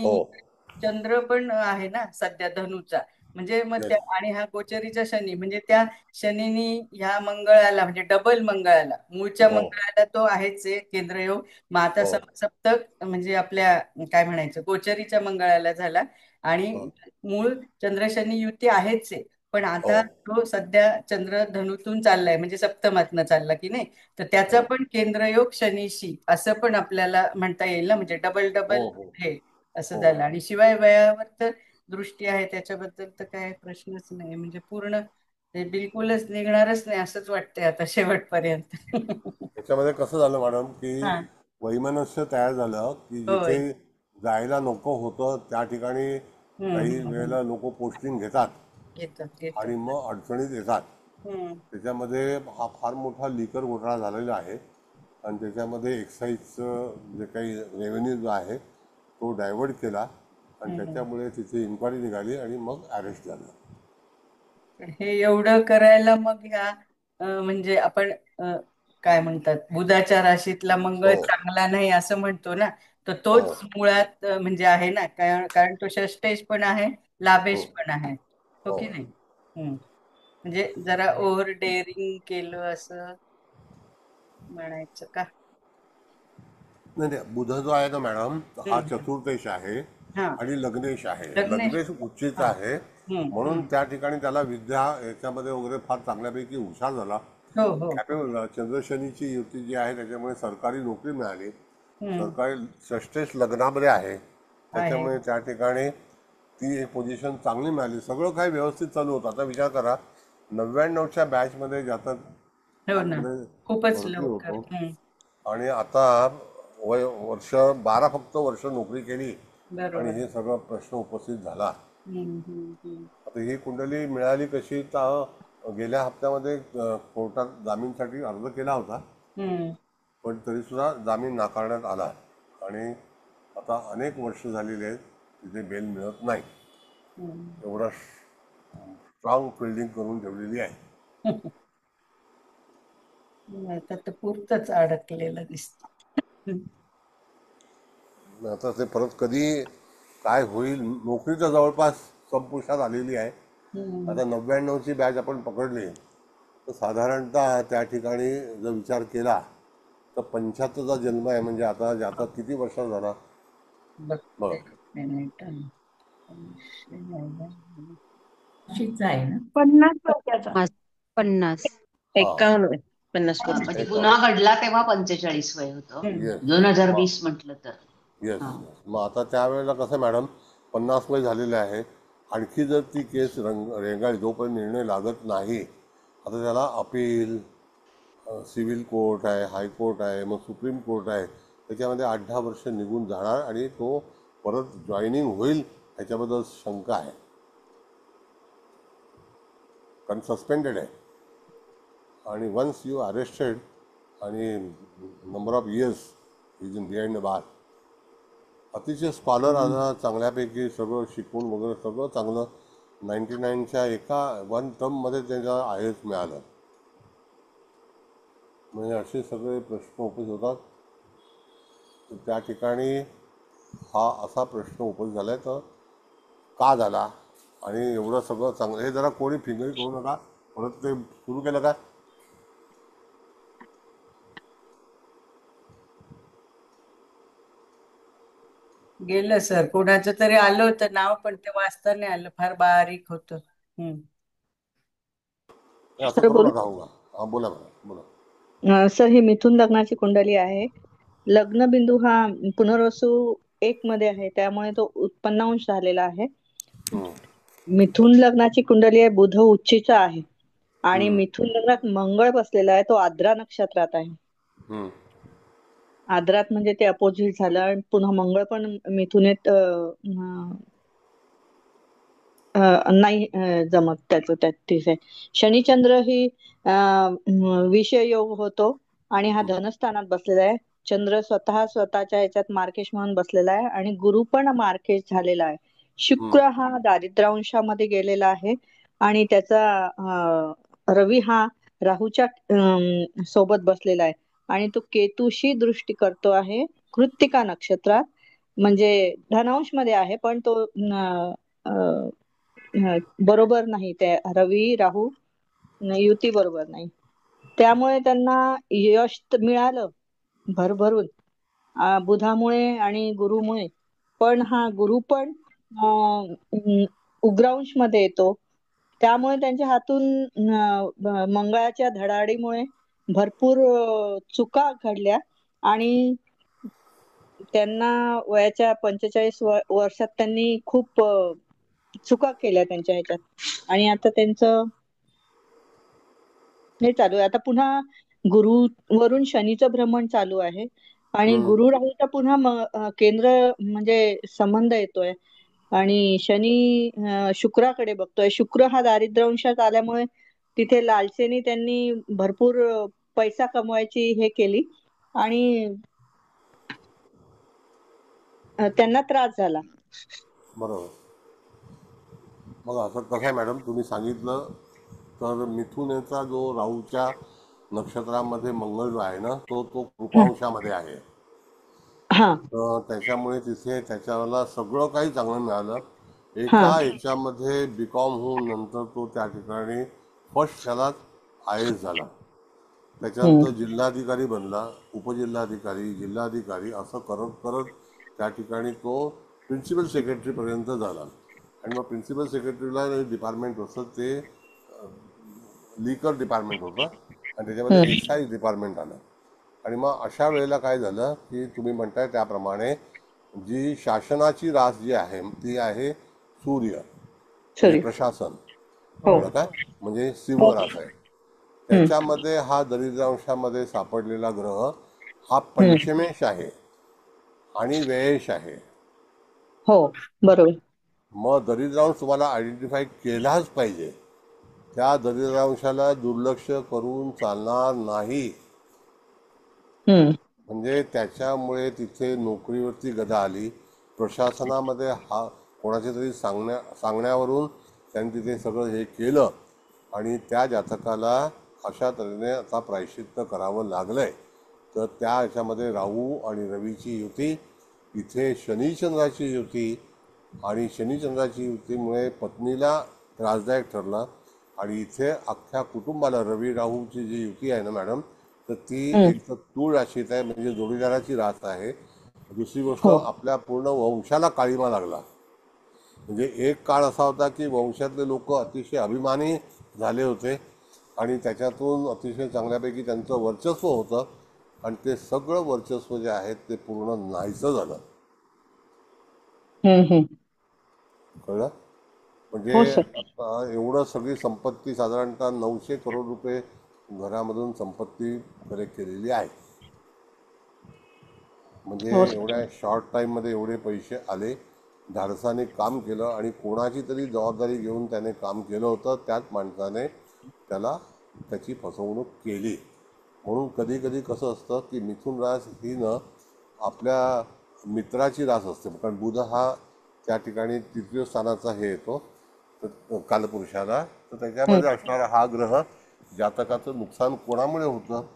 हो आणि चंद्र पण आहे ना सध्या धनुचा, म्हणजे मग येस त्या आणि हा गोचरीचा शनी म्हणजे त्या शनीनी ह्या मंगळाला म्हणजे डबल मंगळाला, मूळच्या हो मंगळाला तो आहेच आहे केंद्रयोग. मग आता हो सप्तक म्हणजे आपल्या काय म्हणायचं गोचरीच्या मंगळाला झाला. आणि हो मूळ चंद्र शनी युती आहेच आहे, पण हो आता तो सध्या चंद्र धनुतून चाललाय म्हणजे सप्तमातनं चालला की नाही. तर त्याचा हो पण केंद्रयोग शनीशी असं पण आपल्याला म्हणता येईल ना, म्हणजे डबल हो डबल हो हे असं हो झालं. आणि शिवाय वयावर तर दृष्टी आहे त्याच्याबद्दल तर काय प्रश्नच नाही, म्हणजे पूर्ण ते बिलकुलच निघणारच नाही असंच वाटतंय आता शेवटपर्यंत. त्याच्यामध्ये कसं झालं मॅडम की हा. वैमनस्य तयार झालं की जिथे होय. जायला नको होतं त्या ठिकाणी काही वेळेला लोक पोस्टिंग घेतात घेतात आणि घेतात. मग अडचणीत येतात. हम्म. त्याच्यामध्ये हा फार मोठा लिकर घोटाळा झालेला आहे. आणि त्याच्यामध्ये एक्साईजचं जे काही रेव्हेन्यू जो आहे तो डायव्हर्ट केला आणि हम्म. त्याच्यामुळे तिथे इन्क्वायरी निघाली आणि मग अरेस्ट झालं. हे एवढं करायला मग ह्या म्हणजे आपण काय म्हणतात बुधाच्या राशीतला मंगळ हो चांगला नाही असं म्हणतो ना, तर हो तोच मुळात म्हणजे आहे ना, कारण तो षष्टेश पण आहे, लाभेश पण आहे. हो हो की नाही. म्हणजे जरा ओव्हर डेअरिंग केलं असं म्हणायचं का. नाही नाही, बुध जो आहे ना मॅडम हा हम्म. चतुर्देश आहे हा. आणि लग्नेश आहे. लग्नेश. लग्नेश उच्चीचा हा. आहे. म्हणून त्या ठिकाणी त्याला विद्या याच्यामध्ये वगैरे फार चांगल्यापैकी हुशार झाला, हो हो. कॅपेबल झाला. चंद्र शनीची युती जी आहे त्याच्यामुळे सरकारी नोकरी मिळाली. हम्म. सरकारी षष्टेश लग्नामध्ये आहे आहे. त्याच्यामुळे त्या ठिकाणी ती एक पोझिशन चांगली मिळाली. सगळं काही व्यवस्थित चालू होतं. आता विचार करा 99च्या बॅचमध्ये ज्याचा हो ना, आतमध्ये खूपच भरती लवकर. होतो आणि आता वर्ष 12 फक्त वर्ष नोकरी केली आणि बरोबर. हे सगळं प्रश्न उपस्थित झाला. हम्म, हम्म, हम्म. आता ही कुंडली मिळाली कशी, तर गेल्या हप्त्यामध्ये कोर्टात जामीनसाठी अर्ज केला होता, हम्म, पण तरीसुद्धा जामीन नाकारण्यात आला आणि आता अनेक वर्ष झालेली आहेत तिथे बेल मिळत नाही. हम्म. एवढा स्ट्रॉंग फिल्डिंग करून ठेवलेली आहे. आता तर पुरतच अडकलेलं दिसत. आता ते परत कधी काय होईल, नोकरी तर जवळपास संपुष्टात आलेली आहे. आता 99ची बॅच आपण पकडली तर साधारणतः त्या ठिकाणी जर विचार केला तर 75चा जन्म आहे, म्हणजे आता ज्याचा किती वर्ष झाला बघ. मिनिट. अशीच आहे ना. 50 वर्षाचा. 50. 51 50 वर्ष. म्हणजे गुन्हा घडला तेव्हा 45 वय होतं. येस 2020 म्हटलं तर. येस हा. मग आता त्यावेळेला कसं मॅडम 50 वय झालेलं आहे, आणखी जर ती केस रेंगाळी जोपर्यंत निर्णय लागत नाही, आता त्याला अपील, सिव्हिल कोर्ट आहे, हायकोर्ट आहे, मग सुप्रीम कोर्ट आहे, त्याच्यामध्ये 8-10 वर्ष निघून जाणार आणि तो परत जॉईनिंग होईल ह्याच्याबद्दल शंका आहे, कारण सस्पेंडेड आहे. आणि वन्स यू अरेस्टेड आणि number of years is in behind the bar. अतिशय स्कॉलर आला, चांगल्यापैकी सगळं शिकून वगैरे सगळं चांगलं, 99च्या एका 1 टर्ममध्ये त्याला IAS मिळालं. म्हणजे असे सगळे प्रश्न उपस्थित होतात. तर त्या ठिकाणी हा असा प्रश्न उपस्थित झाला आहे, तर का झाला आणि एवढं सगळं चांगलं, हे जरा कोणी फिंगरी करू नका. परत ते सुरू केलं का? गेलं सर, कोणाचं तरी आलं होतं नाव, पण ते वाचता नाही आलं, फार बारीक होतं. असं सर करू बोलू? नका. हो का? हां बोला मॅडम बोला. सर ही मिथुन लग्नाची कुंडली आहे. लग्न बिंदू हा पुनर्वसू 1 मध्ये आहे, त्यामुळे तो उत्पन्नांश झालेला आहे. मिथुन लग्नाची कुंडली आहे, बुध उच्चीचा आहे आणि मिथुन लग्नात मंगळ बसलेला आहे, तो आद्रा नक्षत्रात आहे. आद्रात म्हणजे ते अपोजिट झालं आणि पुन्हा मंगळ पण मिथुनेत नाही जमत त्याचं त्यात. शनिचंद्र ही विषय योग होतो आणि हा धनस्थानात बसलेला आहे. चंद्र स्वतःच्या ह्याच्यात मार्केश म्हणून बसलेला आहे आणि गुरु पण मार्केश झालेला आहे. शुक्र हा दारिद्र्यांशामध्ये गेलेला आहे आणि त्याचा रवी हा राहूच्या सोबत बसलेला आहे आणि तो केतूशी दृष्टी करतो आहे कृत्तिका नक्षत्रात, म्हणजे धनांश मध्ये आहे, पण तो बरोबर नाही, त्या रवी राहू युती बरोबर नाही, त्यामुळे त्यांना यश मिळालं भरभरून बुधामुळे आणि गुरुमुळे. पण हा गुरु पण उग्रांश मध्ये येतो, त्यामुळे त्यांच्या हातून मंगळाच्या धडाडीमुळे भरपूर चुका घडल्या आणि त्यांना वयाच्या 45 वर्षात त्यांनी खूप चुका केल्या त्यांच्या ह्याच्यात आणि आता त्यांचं हे चालू आहे. आता पुन्हा गुरुवरून शनीचं भ्रमण चालू आहे आणि गुरु राहूचा पुन्हा केंद्र म्हणजे संबंध येतोय आणि शनी शुक्राकडे बघतोय. शुक्र हा दारिद्र्यांशात आल्यामुळे तिथे लालसेनी त्यांनी भरपूर पैसा कमवायची हे केली आणि त्यांना त्रास झाला. बरोबर. मग असं कसं आहे मॅडम, तुम्ही सांगितलं तर मिथुनेचा जो राहूच्या नक्षत्रामध्ये मंगळ जो आहे ना, तो कृपांशामध्ये आहे. हा तर त्याच्यामुळे तिथे त्याच्याला सगळं काही चांगलं मिळालं. हा एका याच्यामध्ये BCom होऊन नंतर तो त्या ठिकाणी फर्स्ट ह्यालाच IAS झाला. त्याच्यानंतर जिल्हाधिकारी बनला, उपजिल्हाधिकारी, जिल्हाधिकारी, असं करत करत त्या ठिकाणी तो प्रिन्सिपल सेक्रेटरीपर्यंत झाला. आणि मग प्रिन्सिपल सेक्रेटरीला डिपार्टमेंट होतं, ते लिकर डिपार्टमेंट होतं आणि त्याच्यामध्ये एक्साईज डिपार्टमेंट आलं. आणि मग अशा वेळेला काय झालं की तुम्ही म्हणताय त्याप्रमाणे जी शासनाची रास जी आहे ती आहे सूर्य, म्हणजे सॉरी प्रशासन. हो. कळलं काय? म्हणजे सिंह हो. रास आहे. हम्म. त्याच्यामध्ये हा दरिद्रांशामध्ये सापडलेला ग्रह हा हम्म. पंचमेश आहे आणि व्ययेश आहे. हो, बरोबर. मग दरिद्रांश तुम्हाला आयडेंटिफाय केलाच पाहिजे. त्या दरिद्रांशाला दुर्लक्ष करून चालणार नाही. हम्म. म्हणजे त्याच्यामुळे तिथे नोकरीवरती गदा आली. प्रशासनामध्ये हा कोणाच्या तरी सांगण्यावरून त्यांनी तिथे सगळं हे केलं आणि त्या जातकाला अशा तऱ्हेने आता प्रायश्चित्त करावं लागलंय. तर त्या ह्याच्यामध्ये राहू आणि रवीची युती, इथे शनिचंद्राची युती, आणि शनिचंद्राची युतीमुळे पत्नीला त्रासदायक ठरलं. आणि इथे अख्ख्या कुटुंबाला रवी राहूची जी युती आहे ना मॅडम, तर ती हम्म. एक तर तूळ राशीत आहे, म्हणजे जोडीदाराची रास आहे. दुसरी गोष्ट, हो. आपल्या पूर्ण वंशाला काळीमा लागला. म्हणजे एक काळ असा होता की वंशातले लोक अतिशय अभिमानी झाले होते आणि त्याच्यातून अतिशय चांगल्यापैकी त्यांचं वर्चस्व होतं आणि ते सगळं वर्चस्व जे आहे ते पूर्ण नाहीसं झालं. हम्म. कळलं? म्हणजे हो सर. आता एवढं सगळी संपत्ती साधारणतः 900 करोड रुपये घरामधून संपत्ती कलेक्ट केलेली आहे. म्हणजे हो सर. एवढ्या शॉर्ट टाईममध्ये एवढे पैसे आले. धाडसाने काम केलं आणि कोणाची तरी जबाबदारी घेऊन त्याने काम केलं होतं. त्याच माणसाने त्याची फसवणूक केली. म्हणून कधी कधी कसं असतं की मिथुन रास ही न आपल्या मित्राची रास असते. कारण बुध हा त्या ठिकाणी तृतीय स्थानाचा हे येतो तर कालपुरुषाला. तर त्याच्यामध्ये असणारा हा ग्रह जातकाचं नुकसान कोणामुळे होतं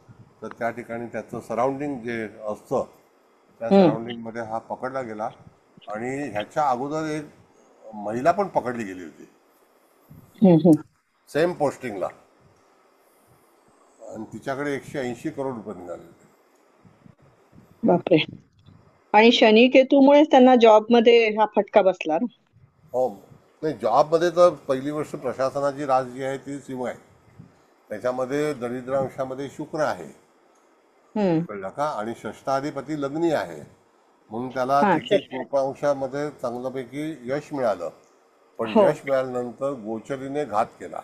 तर त्या ठिकाणी त्याचं सराउंडिंग जे असतं त्या सराउंडिंगमध्ये हा पकडला गेला. आणि ह्याच्या अगोदर एक महिला पण पकडली गेली होती हम्म. सेम पोस्टिंगला आणि तिच्याकडे 180 करोड रुपये निघाले होते. बापरे. आणि शनी केतूमुळेच त्यांना जॉब मध्ये हा फटका बसला ना. हो, नाही जॉबमध्ये तर पहिली गोष्ट प्रशासनाची रास जी आहे ती सिंह आहे. त्याच्यामध्ये दरिद्रांशामध्ये शुक्र आहे. हम्म. कळलं का? आणि षष्ठाधिपती लग्नी आहे. म्हणून त्याला हा तिथे कृपांशामध्ये चांगल्यापैकी यश मिळालं. पण हो. यश मिळाल्यानंतर गोचरीने घात केला.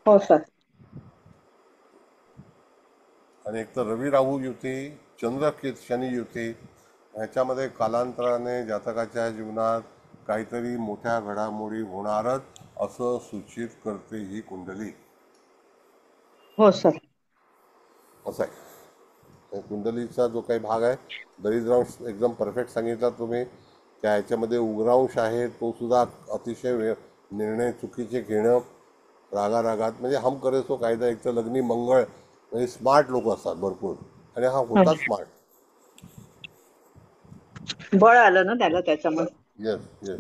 हो सर. आणि एक तर रवी राहू युती, चंद्र शनी युती, ह्याच्यामध्ये कालांतराने जातकाच्या जीवनात काहीतरी मोठ्या घडामोडी होणारच असं सूचित करते ही कुंडली. हो सर. असं आहे कुंडलीचा जो काही भाग आहे. दरिद्रांश एकदम परफेक्ट सांगितला तुम्ही. त्या ह्याच्यामध्ये उग्रांश आहे, तो सुद्धा अतिशय निर्णय चुकीचे घेणं रागारागात, म्हणजे हम करे सो कायदा. एक तर लग्नी मंगळ, म्हणजे स्मार्ट लोक असतात भरपूर आणि हा होता स्मार्ट. बळ आलं ना त्याला त्याच्यामुळे. Yes yes.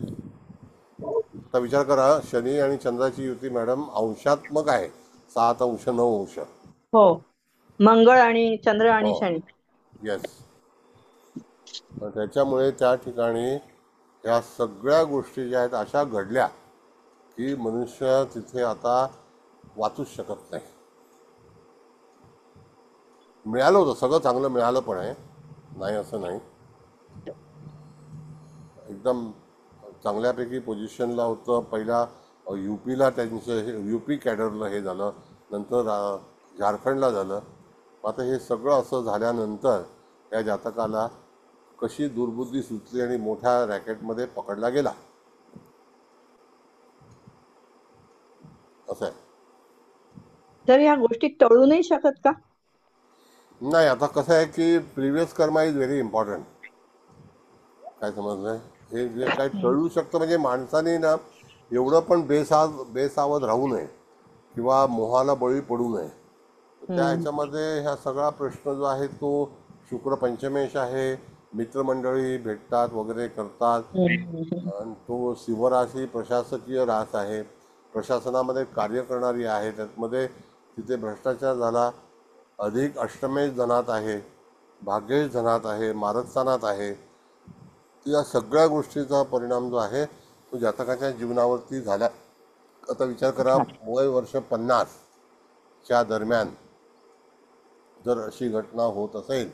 आता विचार करा, शनी आणि चंद्राची युती मॅडम अंशात्मक आहे. 7 अंश 9 अंश. हो, मंगळ आणि चंद्र आणि हो, शनी. येस. त्याच्यामुळे त्या ठिकाणी ह्या सगळ्या गोष्टी ज्या आहेत अशा घडल्या की मनुष्य तिथे आता वाचूच शकत नाही. मिळालं होतं सगळं चांगलं, मिळालं पण आहे, नाही असं नाही. एकदम चांगल्यापैकी पोझिशनला होतं. पहिला UPला त्यांचं UP कॅडरला हे झालं, नंतर झारखंडला झालं. आता हे सगळं असं झाल्यानंतर या जातकाला कशी दुर्बुद्धी सुचली आणि मोठ्या रॅकेटमध्ये पकडला गेला असं आहे. तर या गोष्टी टळू नाही शकत का? नाही, आता कसं आहे की previous Karma is very important. काय समजलं? हे जे काय टळू शकतं म्हणजे माणसाने ना एवढं पण बेसावध राहू नये किंवा मोहाला बळी पडू नये. त्या ह्याच्यामध्ये ह्या सगळा प्रश्न जो आहे तो शुक्र पंचमेश आहे. मित्रमंडळी भेटतात वगैरे करतात. आणि तो सिंहराशी प्रशासकीय रास आहे. प्रशासनामध्ये कार्य करणारी आहे. त्यामध्ये तिथे भ्रष्टाचार झाला. अधिक अष्टमेश धनात आहे, भाग्येश धनात आहे, मारकस्थानात आहे. या सगळ्या गोष्टीचा परिणाम जो आहे तो जातकाच्या जीवनावरती झाला. आता विचार करा, वय वर्ष 50च्या दरम्यान जर अशी घटना होत असेल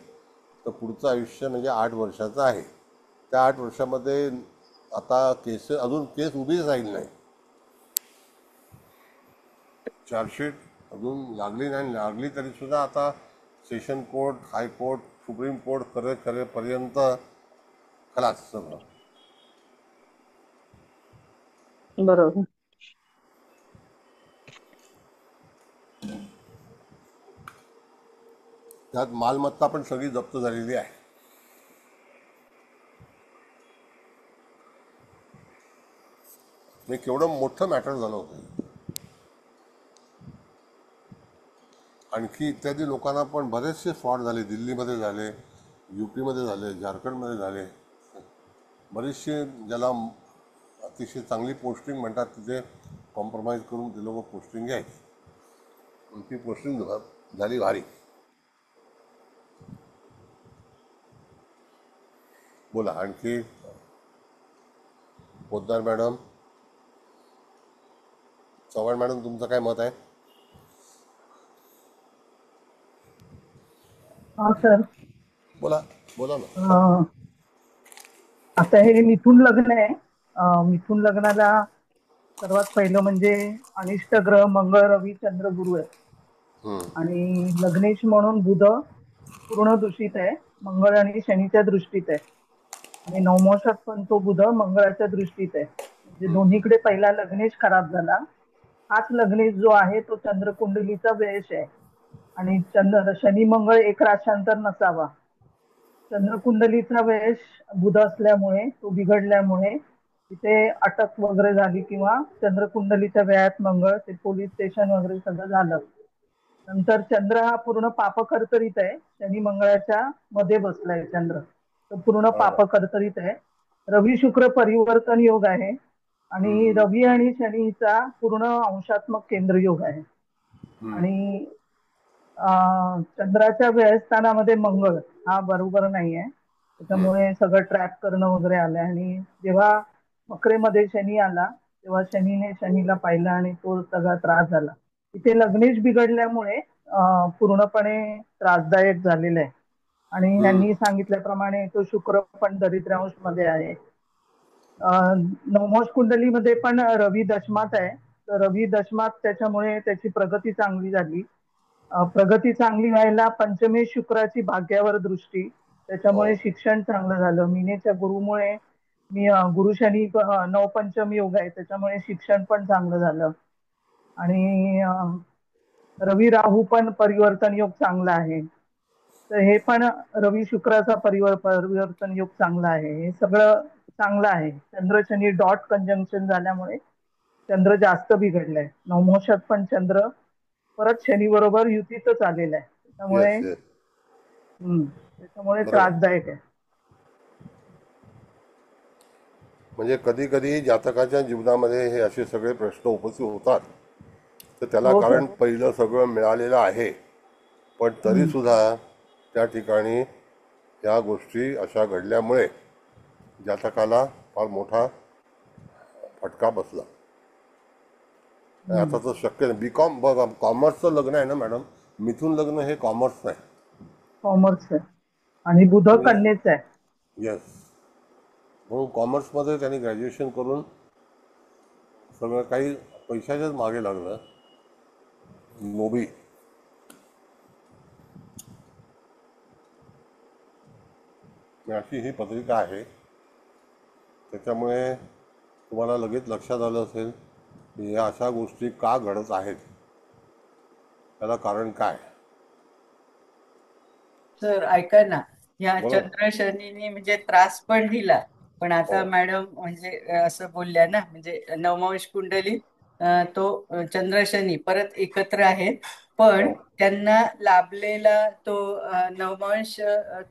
तर पुढचं आयुष्य म्हणजे 8 वर्षाचं आहे. त्या 8 वर्षामध्ये आता अजून केस उभीच राहील नाही. चार्जशीट अजून लागली नाही, लागली तरी सुद्धा आता session court, high court, supreme court करेपर्यंत खलास सगळं. बरोबर. त्यात मालमत्ता पण सगळी जप्त झालेली आहे. हे केवढं मोठं मॅटर झालं होतं. आणखी इत्यादी लोकांना पण बरेचसे फ्रॉड झाले. दिल्लीमध्ये झाले, यूपीमध्ये झाले, झारखंडमध्ये झाले. बरेचसे ज्याला अतिशय चांगली पोस्टिंग म्हणतात तिथे कॉम्प्रोमाइज करून ते लोक पोस्टिंग घ्यायची. ती पोस्टिंग झाली भारी. बोला आणखी. पोद्दार मॅडम, चव्हाण मॅडम, तुमचं काय मत आहे? हा सर. बोला बोला ना. आता हे मिथुन लग्न आहे. मिथुन लग्नाला सर्वात पहिलं म्हणजे अनिष्ट ग्रह मंगळ, रवी, चंद्र, गुरु आहे. आणि लग्नेश म्हणून बुध पूर्ण दूषित आहे, मंगळ आणि शनीच्या दृष्टीत आहे. आणि नवमोषात पण तो बुध मंगळाच्या दृष्टीत आहे. म्हणजे दोन्हीकडे पहिला लग्नेश खराब झाला. हाच लग्नेश जो आहे तो चंद्रकुंडलीचा व्ययश आहे. आणि शनी मंगळ एक राशांतर नसावा. चंद्रकुंडलीचा व्ययश बुध असल्यामुळे तो बिघडल्यामुळे तिथे अटक वगैरे झाली, किंवा चंद्रकुंडलीच्या व्ययात मंगळ ते पोलीस स्टेशन वगैरे सगळं झालं. नंतर चंद्र हा पूर्ण पापकर्तरीत आहे. शनी मंगळाच्या मध्ये बसलाय चंद्र, तो पूर्ण पापकर्तरीत आहे. रवी शुक्र परिवर्तन योग आहे. आणि रवी आणि शनीचा पूर्ण अंशात्मक केंद्र योग आहे. आणि चंद्राच्या व्ययस्थानामध्ये मंगळ हा बरोबर नाहीये, त्याच्यामुळे सगळं ट्रॅप करणं वगैरे आलंय. आणि जेव्हा मकरेमध्ये शनी आला तेव्हा शनीने शनीला पाहिलं आणि तो सगळा त्रास झाला. इथे लग्नेश बिघडल्यामुळे पूर्णपणे त्रासदायक झालेलं आहे. आणि यांनी सांगितल्याप्रमाणे तो शुक्र पण दरिद्रांश मध्ये आहे. नवमोष कुंडलीमध्ये पण रवी दशमात आहे. तर रवी दशमात त्याच्यामुळे त्याची प्रगती चांगली झाली. प्रगती चांगली व्हायला पंचमेश शुक्राची भाग्यावर दृष्टी, त्याच्यामुळे शिक्षण चांगलं झालं. मीनेच्या गुरुमुळे मी गुरु शनी नवपंचम योग आहे, त्याच्यामुळे शिक्षण पण चांगलं झालं. आणि रवी राहू पण परिवर्तन योग चांगला आहे. तर हे पण रवी शुक्राचा परिवर्तन योग चांगला आहे. हे सगळं चांगलं आहे. चंद्र शनी डॉट कंजंक्शन झाल्यामुळे चंद्र जास्त बिघडलाय. नवमोषात पण चंद्र परत शनी बरोबर युतीतच आलेला आहे, त्याच्यामुळे येस. त्याच्यामुळे बरोबर. त्रासदायक आहे. म्हणजे कधी कधी जातकाच्या जीवनामध्ये हे असे सगळे प्रश्न उपस्थित होतात. तर त्याला हो कारण सर. पहिलं सगळं मिळालेलं आहे, पण तरी सुद्धा त्या ठिकाणी या गोष्टी अशा घडल्यामुळे जातकाला फार मोठा फटका बसला. आता तर शक्य नाही. बीकॉम बघा, कॉमर्सचं लग्न आहे ना मॅडम, मिथून लग्न हे कॉमर्स नाही. कॉमर्स आहे आणि बुध कन्येच आहे. येस. म्हणून कॉमर्समध्ये त्यांनी ग्रॅज्युएशन करून सगळं काही पैशाच्याच मागे लागलं. नोबी. अशी ही पत्रिका आहे. त्याच्यामुळे तुम्हाला लगेच लक्षात आलं असेल की या अशा गोष्टी का घडत आहेत, त्याला कारण काय. सर ऐका ना, ह्या बोला ना. चंद्र शनीने म्हणजे त्रास पण दिला. पण आता हो मॅडम म्हणजे असं बोलल्या ना, म्हणजे नवमांश कुंडली तो चंद्र शनी परत एकत्र आहेत. पण हो त्यांना लाभलेला तो नवमांश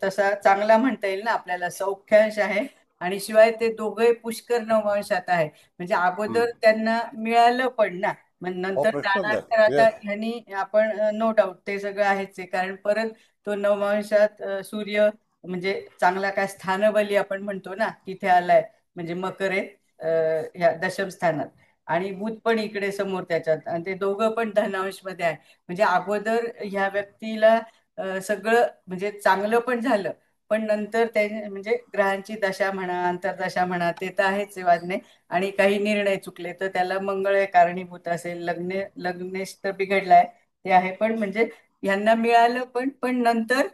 तसा चांगला म्हणता येईल ना आपल्याला, सौख्यांश आहे. आणि शिवाय ते दोघे पुष्कर नवमांशात आहे. म्हणजे अगोदर त्यांना मिळालं पण ना, मग हो, नंतर प्रश्नच जाणार तर नाही. आता येस. ह्यांनी आपण नो डाऊट ते सगळं आहेच आहे. कारण परत तो नवमांशात सूर्य म्हणजे चांगला काय स्थानबली आपण म्हणतो ना, तिथे आलाय. म्हणजे मकर आहे ह्या दशम स्थानात. आणि बुध पण इकडे समोर त्याच्यात, आणि ते दोघं पण धनांश मध्ये आहे. म्हणजे अगोदर ह्या व्यक्तीला सगळं म्हणजे चांगलं पण झालं. पण नंतर ते म्हणजे ग्रहांची दशा म्हणा अंतर्दशा म्हणा ते तर आहेच वाजणे, आणि काही निर्णय चुकले तर त्याला मंगळ कारणीभूत असेल, लग्नेश तर बिघडलाय ते आहे, पण म्हणजे यांना मिळालं पण नंतर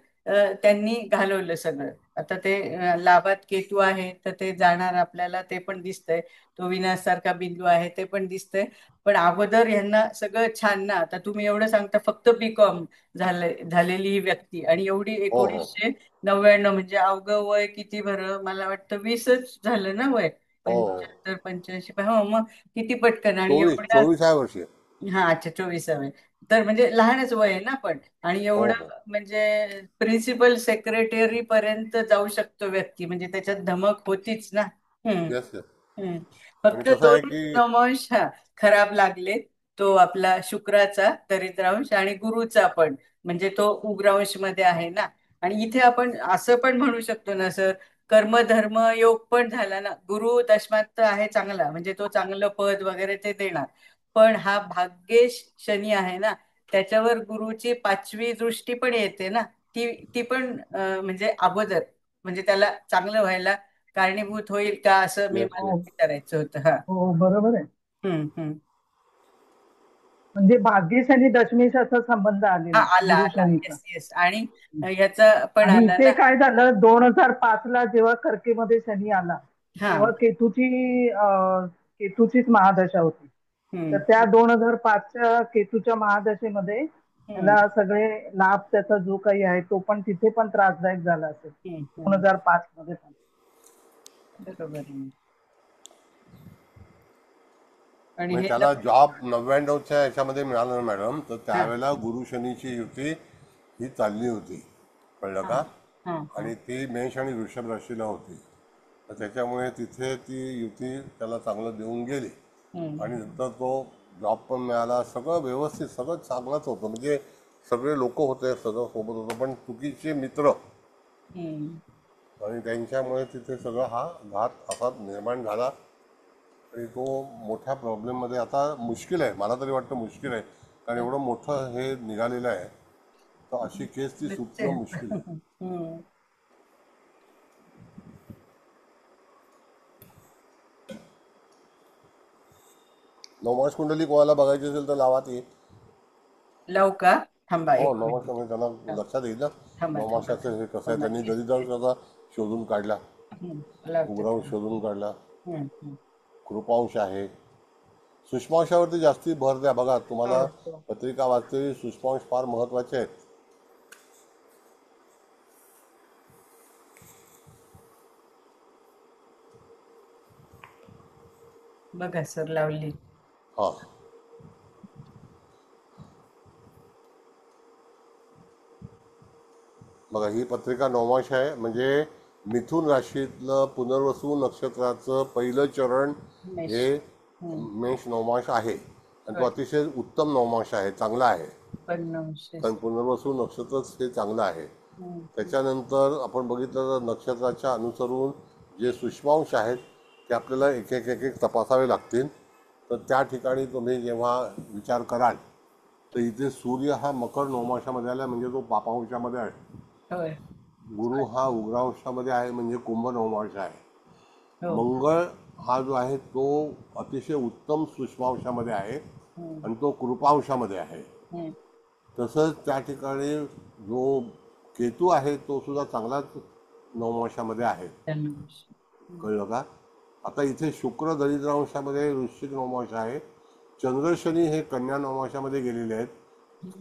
त्यांनी घालवलं सगळं. आता ते लाभात केतू आहे तर ते जाणार आपल्याला ते पण दिसतंय, तो विनाशासारखा बिंदू आहे ते पण दिसतंय. पण अगोदर यांना सगळं छान ना. आता तुम्ही एवढं सांगता फक्त बीकॉम झालेली ही व्यक्ती आणि एवढी हो हो 1999 म्हणजे अवघं वय किती बरं, मला वाटतं 20च झालं ना वय, हो 75 85. हो मग किती पटकन आणि 24 वर्षी. हा अच्छा 24वे. तर म्हणजे लहानच वय आहे ना, पण आणि हो एवढं हो म्हणजे प्रिन्सिपल सेक्रेटरी पर्यंत जाऊ शकतो व्यक्ती, म्हणजे त्याच्यात धमक होतीच ना. हम्म. Yes yes. हम्म. आणि फक्त कसं आहे दोन की नवंश खराब लागले. तो आपला शुक्राचा दरिद्रांश आणि गुरुचा पण, म्हणजे तो उग्रांश मध्ये आहे ना. आणि इथे आपण असं पण म्हणू शकतो ना सर, कर्मधर्म योग पण झाला ना. गुरु दशमात तर आहे चांगला, म्हणजे तो चांगलं पद वगैरे ते देणार. पण हा भाग्येश शनी आहे ना, त्याच्यावर गुरुची 5वी दृष्टी पण येते ना. ती ती पण म्हणजे अगोदर म्हणजे त्याला चांगलं व्हायला कारणीभूत होईल का, असं मी मला येस. हो विचारायचं होतं. हा. हो बरोबर आहे. हम्म. म्हणजे भाग्येश आणि दशमेशाचा संबंध हा आलेला आला गुरु आला, शनीचा. Yes yes. आणि ह्याचा पण आणि आला इथे ना. काय झालं 2005 ला जेव्हा कर्केमध्ये शनी आला, हा. तेव्हा केतूचीच महादशा होती. तर हम्म. त्या 2005च्या केतूच्या महादशेमध्ये हम्म. त्याला सगळे लाभ त्याचा जो काही आहे तो पण तिथे पण त्रासदायक झाला असेल दोन हम्म. हजार पाच मध्ये पण. बरोबर आहे. आणि म्हणजे हे त्याला जॉब 99च्या याच्यामध्ये मिळालं ना मॅडम, तर हा त्यावेळेला गुरु शनीची युती ही चालली होती, कळलं हा का? हा हा. आणि ती मेष आणि वृषभ राशीला होती. तर त्याच्यामुळे तिथे ती युती त्याला चांगलं देऊन गेली. आणि हम्म. नंतर तो जॉब पण मिळाला, सगळं व्यवस्थित, सगळं चांगलंच होतं. म्हणजे सगळे लोक होते, सगळं सोबत होतं, पण चुकीचे मित्र हम्म. आणि त्यांच्यामुळे तिथे सगळं हा घात असा निर्माण झाला. आणि तो मोठ्या प्रॉब्लेममध्ये आता मुश्किल आहे, मला तरी वाटतं मुश्किल आहे, कारण एवढं मोठं हे निघालेलं आहे, तर अशी केस ती सुटणं मुश्किल आहे. हम्म. नवमास कुंडली कोणाला बघायची असेल तर लावा ती. लावू का? थांबा हो, एक नवमास मिनिट. म्हणजे त्यांना लक्षात येईल ना थांबा थांबा नवमासाचं हे कसं आहे. थांबा. त्यांनी दरिद्रांशाचा शोधून काढला, लावते उग्रांश थांबा. शोधून काढला, हम्म. कृपांश आहे. सूक्ष्मांशावरती जास्ती भर द्या. बघा, हो तुम्हाला हो. पत्रिका वाचते, सूक्ष्मांश फार महत्वाचे आहेत. बघा सर लावली. हा, बघा, ही पत्रिका नवमांश आहे, म्हणजे मिथुन राशीतलं पुनर्वसू नक्षत्राचं पहिलं चरण मेष. हे हम्म. मेष नवमांश आहे. आणि तो होय. अतिशय उत्तम नवमांश आहे, चांगला आहे, कारण 50. पुनर्वसू नक्षत्रच हे चांगलं आहे. हम्म. त्याच्यानंतर आपण बघितलं तर नक्षत्राच्या अनुसरून जे सूक्ष्मांश आहेत ते आपल्याला एक एक एक एक तपासावे लागतील. तर त्या ठिकाणी तुम्ही जेव्हा विचार कराल तर इथे सूर्य हा मकर नवमांशामध्ये आला, म्हणजे तो पापांशामध्ये आहे. होय. गुरु हा उग्रांशामध्ये आहे, म्हणजे कुंभ नवमांश आहे. हो. मंगळ हा जो आहे तो अतिशय उत्तम सूक्ष्मांशामध्ये आहे हम्म. आणि तो कृपांशामध्ये आहे. हम्म. तसंच त्या ठिकाणी जो केतू आहे तो सुद्धा चांगलाच नवमांशामध्ये आहे, धनुष. कळलं का? आता इथे शुक्र दरिद्रांशामध्ये वृश्चिक नवमांश आहे. चंद्र शनी हे कन्या नवमांशामध्ये गेलेले आहेत.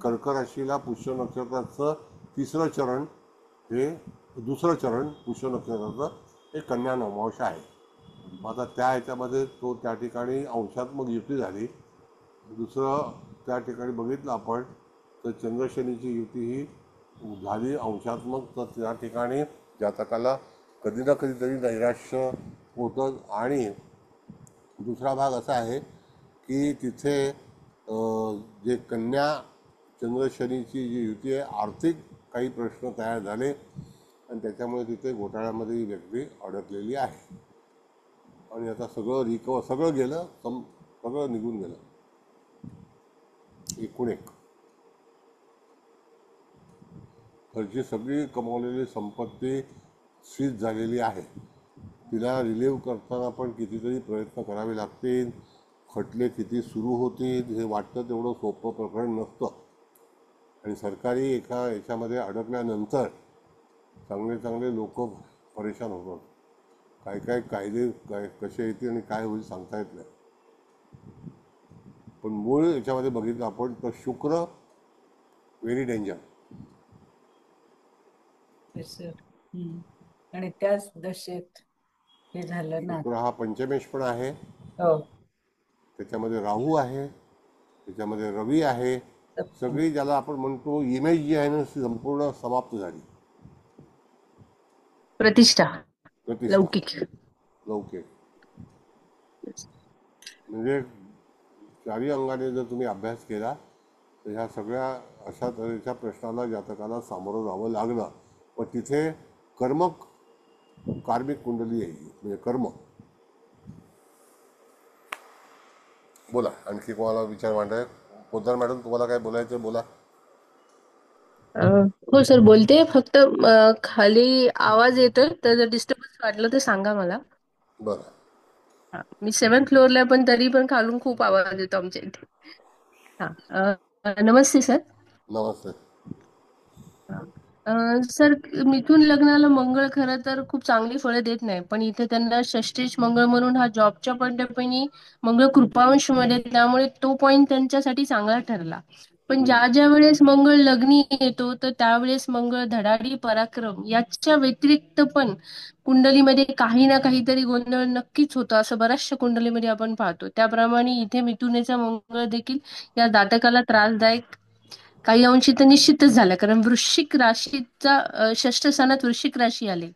कर्क राशीला पुष्य नक्षत्राचं तिसरं चरण हे दुसरं चरण पुष्य नक्षत्राचं हे कन्या नवमांश आहे. आता त्या ह्याच्यामध्ये तो त्या ठिकाणी अंशात्मक युती झाली. दुसरं त्या ठिकाणी बघितलं आपण तर चंद्रशनीची युती ही झाली अंशात्मक. तर त्या ठिकाणी जातकाला कधी ना कधीतरी नैराश्य होतं. आणि दुसरा भाग असा आहे की तिथे जे कन्या चंद्रशनीची जी युती आहे, आर्थिक काही प्रश्न तयार झाले आणि त्याच्यामुळे तिथे घोटाळ्यामध्ये ही व्यक्ती अडकलेली आहे. आणि आता सगळं सगळं गेलं, सगळं निघून गेलं, एकूण एक. घरची सगळी कमावलेली संपत्ती सीज झालेली आहे. तिला रिलीव्ह करताना पण कितीतरी प्रयत्न करावे लागतील, खटले किती सुरू होतील, हे वाटतं तेवढं सोपं प्रकरण नसतं. आणि सरकारी एका याच्यामध्ये अडकल्यानंतर चांगले चांगले लोक परेशान होतात. काय काय कायदे काय कसे येतील आणि काय होईल सांगता येत नाही. पण मूळ याच्यामध्ये बघितलं आपण तर शुक्र व्हेरी डेंजर. आणि त्याच दशेत हे झालं ना. शुक्र हा पंचमेश पण आहे, हो, त्याच्यामध्ये राहू आहे, त्याच्यामध्ये रवी आहे. सगळी ज्याला आपण म्हणतो इमेज जी आहे ना ती संपूर्ण समाप्त झाली. प्रतिष्ठा प्रतिष्ठा लौकिक. लौकिक म्हणजे चारी अंगाने जर तुम्ही अभ्यास केला तर ह्या सगळ्या अशा तऱ्हेच्या प्रश्नाला जातकाला सामोरं जावं लागलं. पण तिथे कार्मिक कुंडली आहे, म्हणजे कर्म. बोला, आणखी कोणाला विचार मांडाय? पोद्दार मॅडम, तुम्हाला काय बोलायचं बोला. हो सर, बोलते. फक्त खाली आवाज येतोय, तर जर डिस्टर्बन्स वाटलं तर सांगा मला. बरं. मी 7th फ्लोअरला, पण तरी पण खालून खूप आवाज येतो आमच्या इथे. नमस्ते सर. नमस्ते. सर, मिथुन लग्नाला मंगळ खरं तर खूप चांगली फळं देत नाही, पण इथे त्यांना षष्टेश मंगळ म्हणून हा जॉबच्या पॉईंटपैकी मंगळ कृपांश मध्ये, त्यामुळे तो पॉइंट त्यांच्यासाठी चांगला ठरला. पण ज्या ज्या वेळेस मंगळ लग्नी येतो तर त्यावेळेस मंगळ धडाडी पराक्रम याच्या व्यतिरिक्त पण कुंडलीमध्ये काही ना काहीतरी गोंधळ नक्कीच होतो, असं बऱ्याचशा कुंडलीमध्ये आपण पाहतो. त्याप्रमाणे इथे मिथुनेचा मंगळ देखील या जातकाला त्रासदायक काही अंशी तर निश्चितच झाला, कारण वृश्चिक राशीचा षष्ठ स्थानात वृश्चिक राशी आली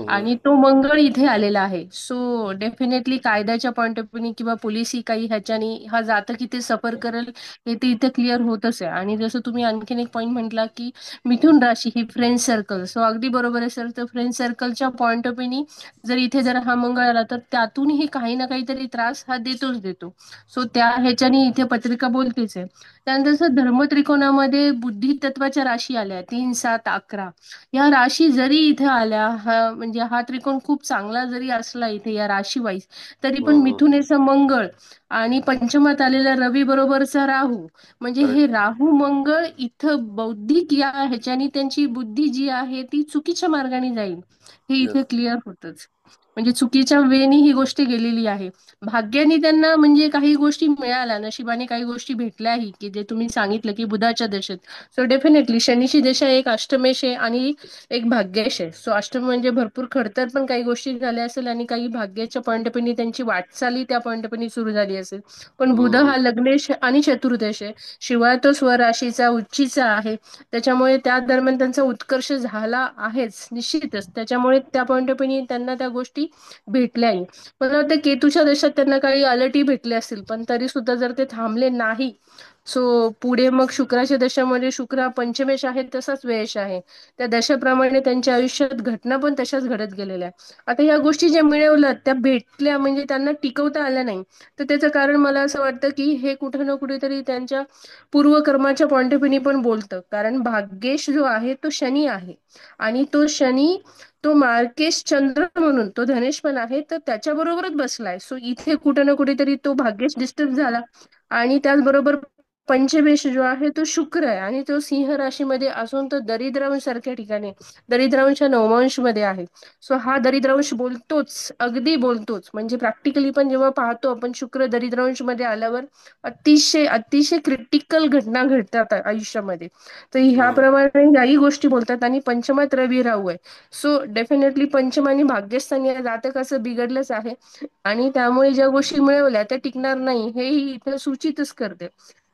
आणि तो मंगळ इथे आलेला आहे. सो डेफिनेटली कायद्याच्या पॉईंट ऑफ व्ह्यू किंवा पोलिसी काही ह्याच्यानी हा जातक इथे सफर करेल हे ते इथे क्लिअर होतच आहे. आणि जसं तुम्ही आणखीन एक पॉईंट म्हटला की मिथुन राशी ही फ्रेंड सर्कल, सो अगदी बरोबर आहे सर. तर फ्रेंड सर्कलच्या पॉईंट ऑफ व्ह्यूनी जर इथे जर हा मंगळ आला तर त्यातूनही काही ना काहीतरी त्रास हा देतोच देतो. सो त्या ह्याच्यानी इथे पत्रिका बोलतेच आहे. त्यानंतर सर, धर्मत्रिकोणामध्ये बुद्धी तत्वाच्या राशी आल्या 3, 7, 11. या राशी जरी इथे आल्या, म्हणजे हा त्रिकोण खूप चांगला जरी असला इथे या राशी वाईज, तरी पण मिथुनेचा मंगळ आणि पंचमात आलेला रवी बरोबरचा राहू, म्हणजे हे करेक्ट. राहू मंगळ इथं बौद्धिक या ह्याच्यानी त्यांची बुद्धी जी आहे ती चुकीच्या मार्गाने जाईल, हे इथे येस. क्लिअर होतच. म्हणजे चुकीच्या वेनी ही गोष्ट गेलेली आहे. भाग्याने त्यांना म्हणजे काही गोष्टी मिळाल्या, नशिबाने काही गोष्टी भेटल्याही, की जे तुम्ही सांगितलं की बुधाच्या दशेत. सो डेफिनेटली शनीची दशा एक अष्टमेश आहे आणि एक भाग्येश आहे. सो अष्टम म्हणजे भरपूर खडतर पण काही गोष्टी झाल्या असेल आणि काही भाग्याच्या पॉईंटपणी त्यांची वाटचाली त्या पॉईंटपणी सुरू झाली असेल. पण बुध हा लग्नेश आणि चतुर्दश आहे, शिवाय तो स्वराशीचा उच्चीचा आहे, त्याच्यामुळे त्या दरम्यान त्यांचा उत्कर्ष झाला आहेच निश्चितच. त्याच्यामुळे त्या पॉईंटपणी त्यांना त्या गोष्टी भेटल्याही. मला वाटतं केतूच्या दशात त्यांना काही अलर्टही भेटले असतील, पण तरी सुद्धा जर ते थांबले नाही, सो पुढे मग शुक्राच्या दशामध्ये शुक्र हा पंचमेश आहे तसाच व्ययश आहे, त्या दशाप्रमाणे त्यांच्या आयुष्यात घटना पण तशाच घडत गेलेल्या आहे. आता या गोष्टी ज्या मिळवल्या त्या भेटल्या म्हणजे त्यांना टिकवता आल्या नाही, तर त्याचं कारण मला असं वाटतं की हे कुठं ना कुठेतरी त्यांच्या पूर्वकर्माच्या पॉईंट ऑफ व्ह्यूनी पण बोलतं. कारण भाग्येश जो आहे तो शनी आहे आणि तो शनी तो मार्केश चंद्र म्हणून तो धनेश पण आहे, तर त्याच्याबरोबरच बसलाय. सो इथे कुठे ना कुठेतरी तो भाग्येश डिस्टर्ब झाला. आणि त्याचबरोबर पंचमेश जो आहे तो शुक्र आहे आणि तो सिंह राशीमध्ये असून तो दरिद्रांश सारख्या ठिकाणी दरिद्रांशच्या नवमांश मध्ये आहे. सो हा दरिद्रांश बोलतोच, अगदी बोलतोच. म्हणजे प्रॅक्टिकली पण जेव्हा पाहतो आपण शुक्र दरिद्रांश मध्ये आल्यावर अतिशय अतिशय क्रिटिकल घटना घडतात आयुष्यामध्ये. तर ह्याप्रमाणे याही गोष्टी बोलतात. आणि पंचमात रवी राहू आहे, सो डेफिनेटली पंचम आणि भाग्यस्थान या जातकाचं बिघडलंच आहे आणि त्यामुळे ज्या गोष्टी मिळवल्या त्या टिकणार नाही हेही इथं सूचितच करते.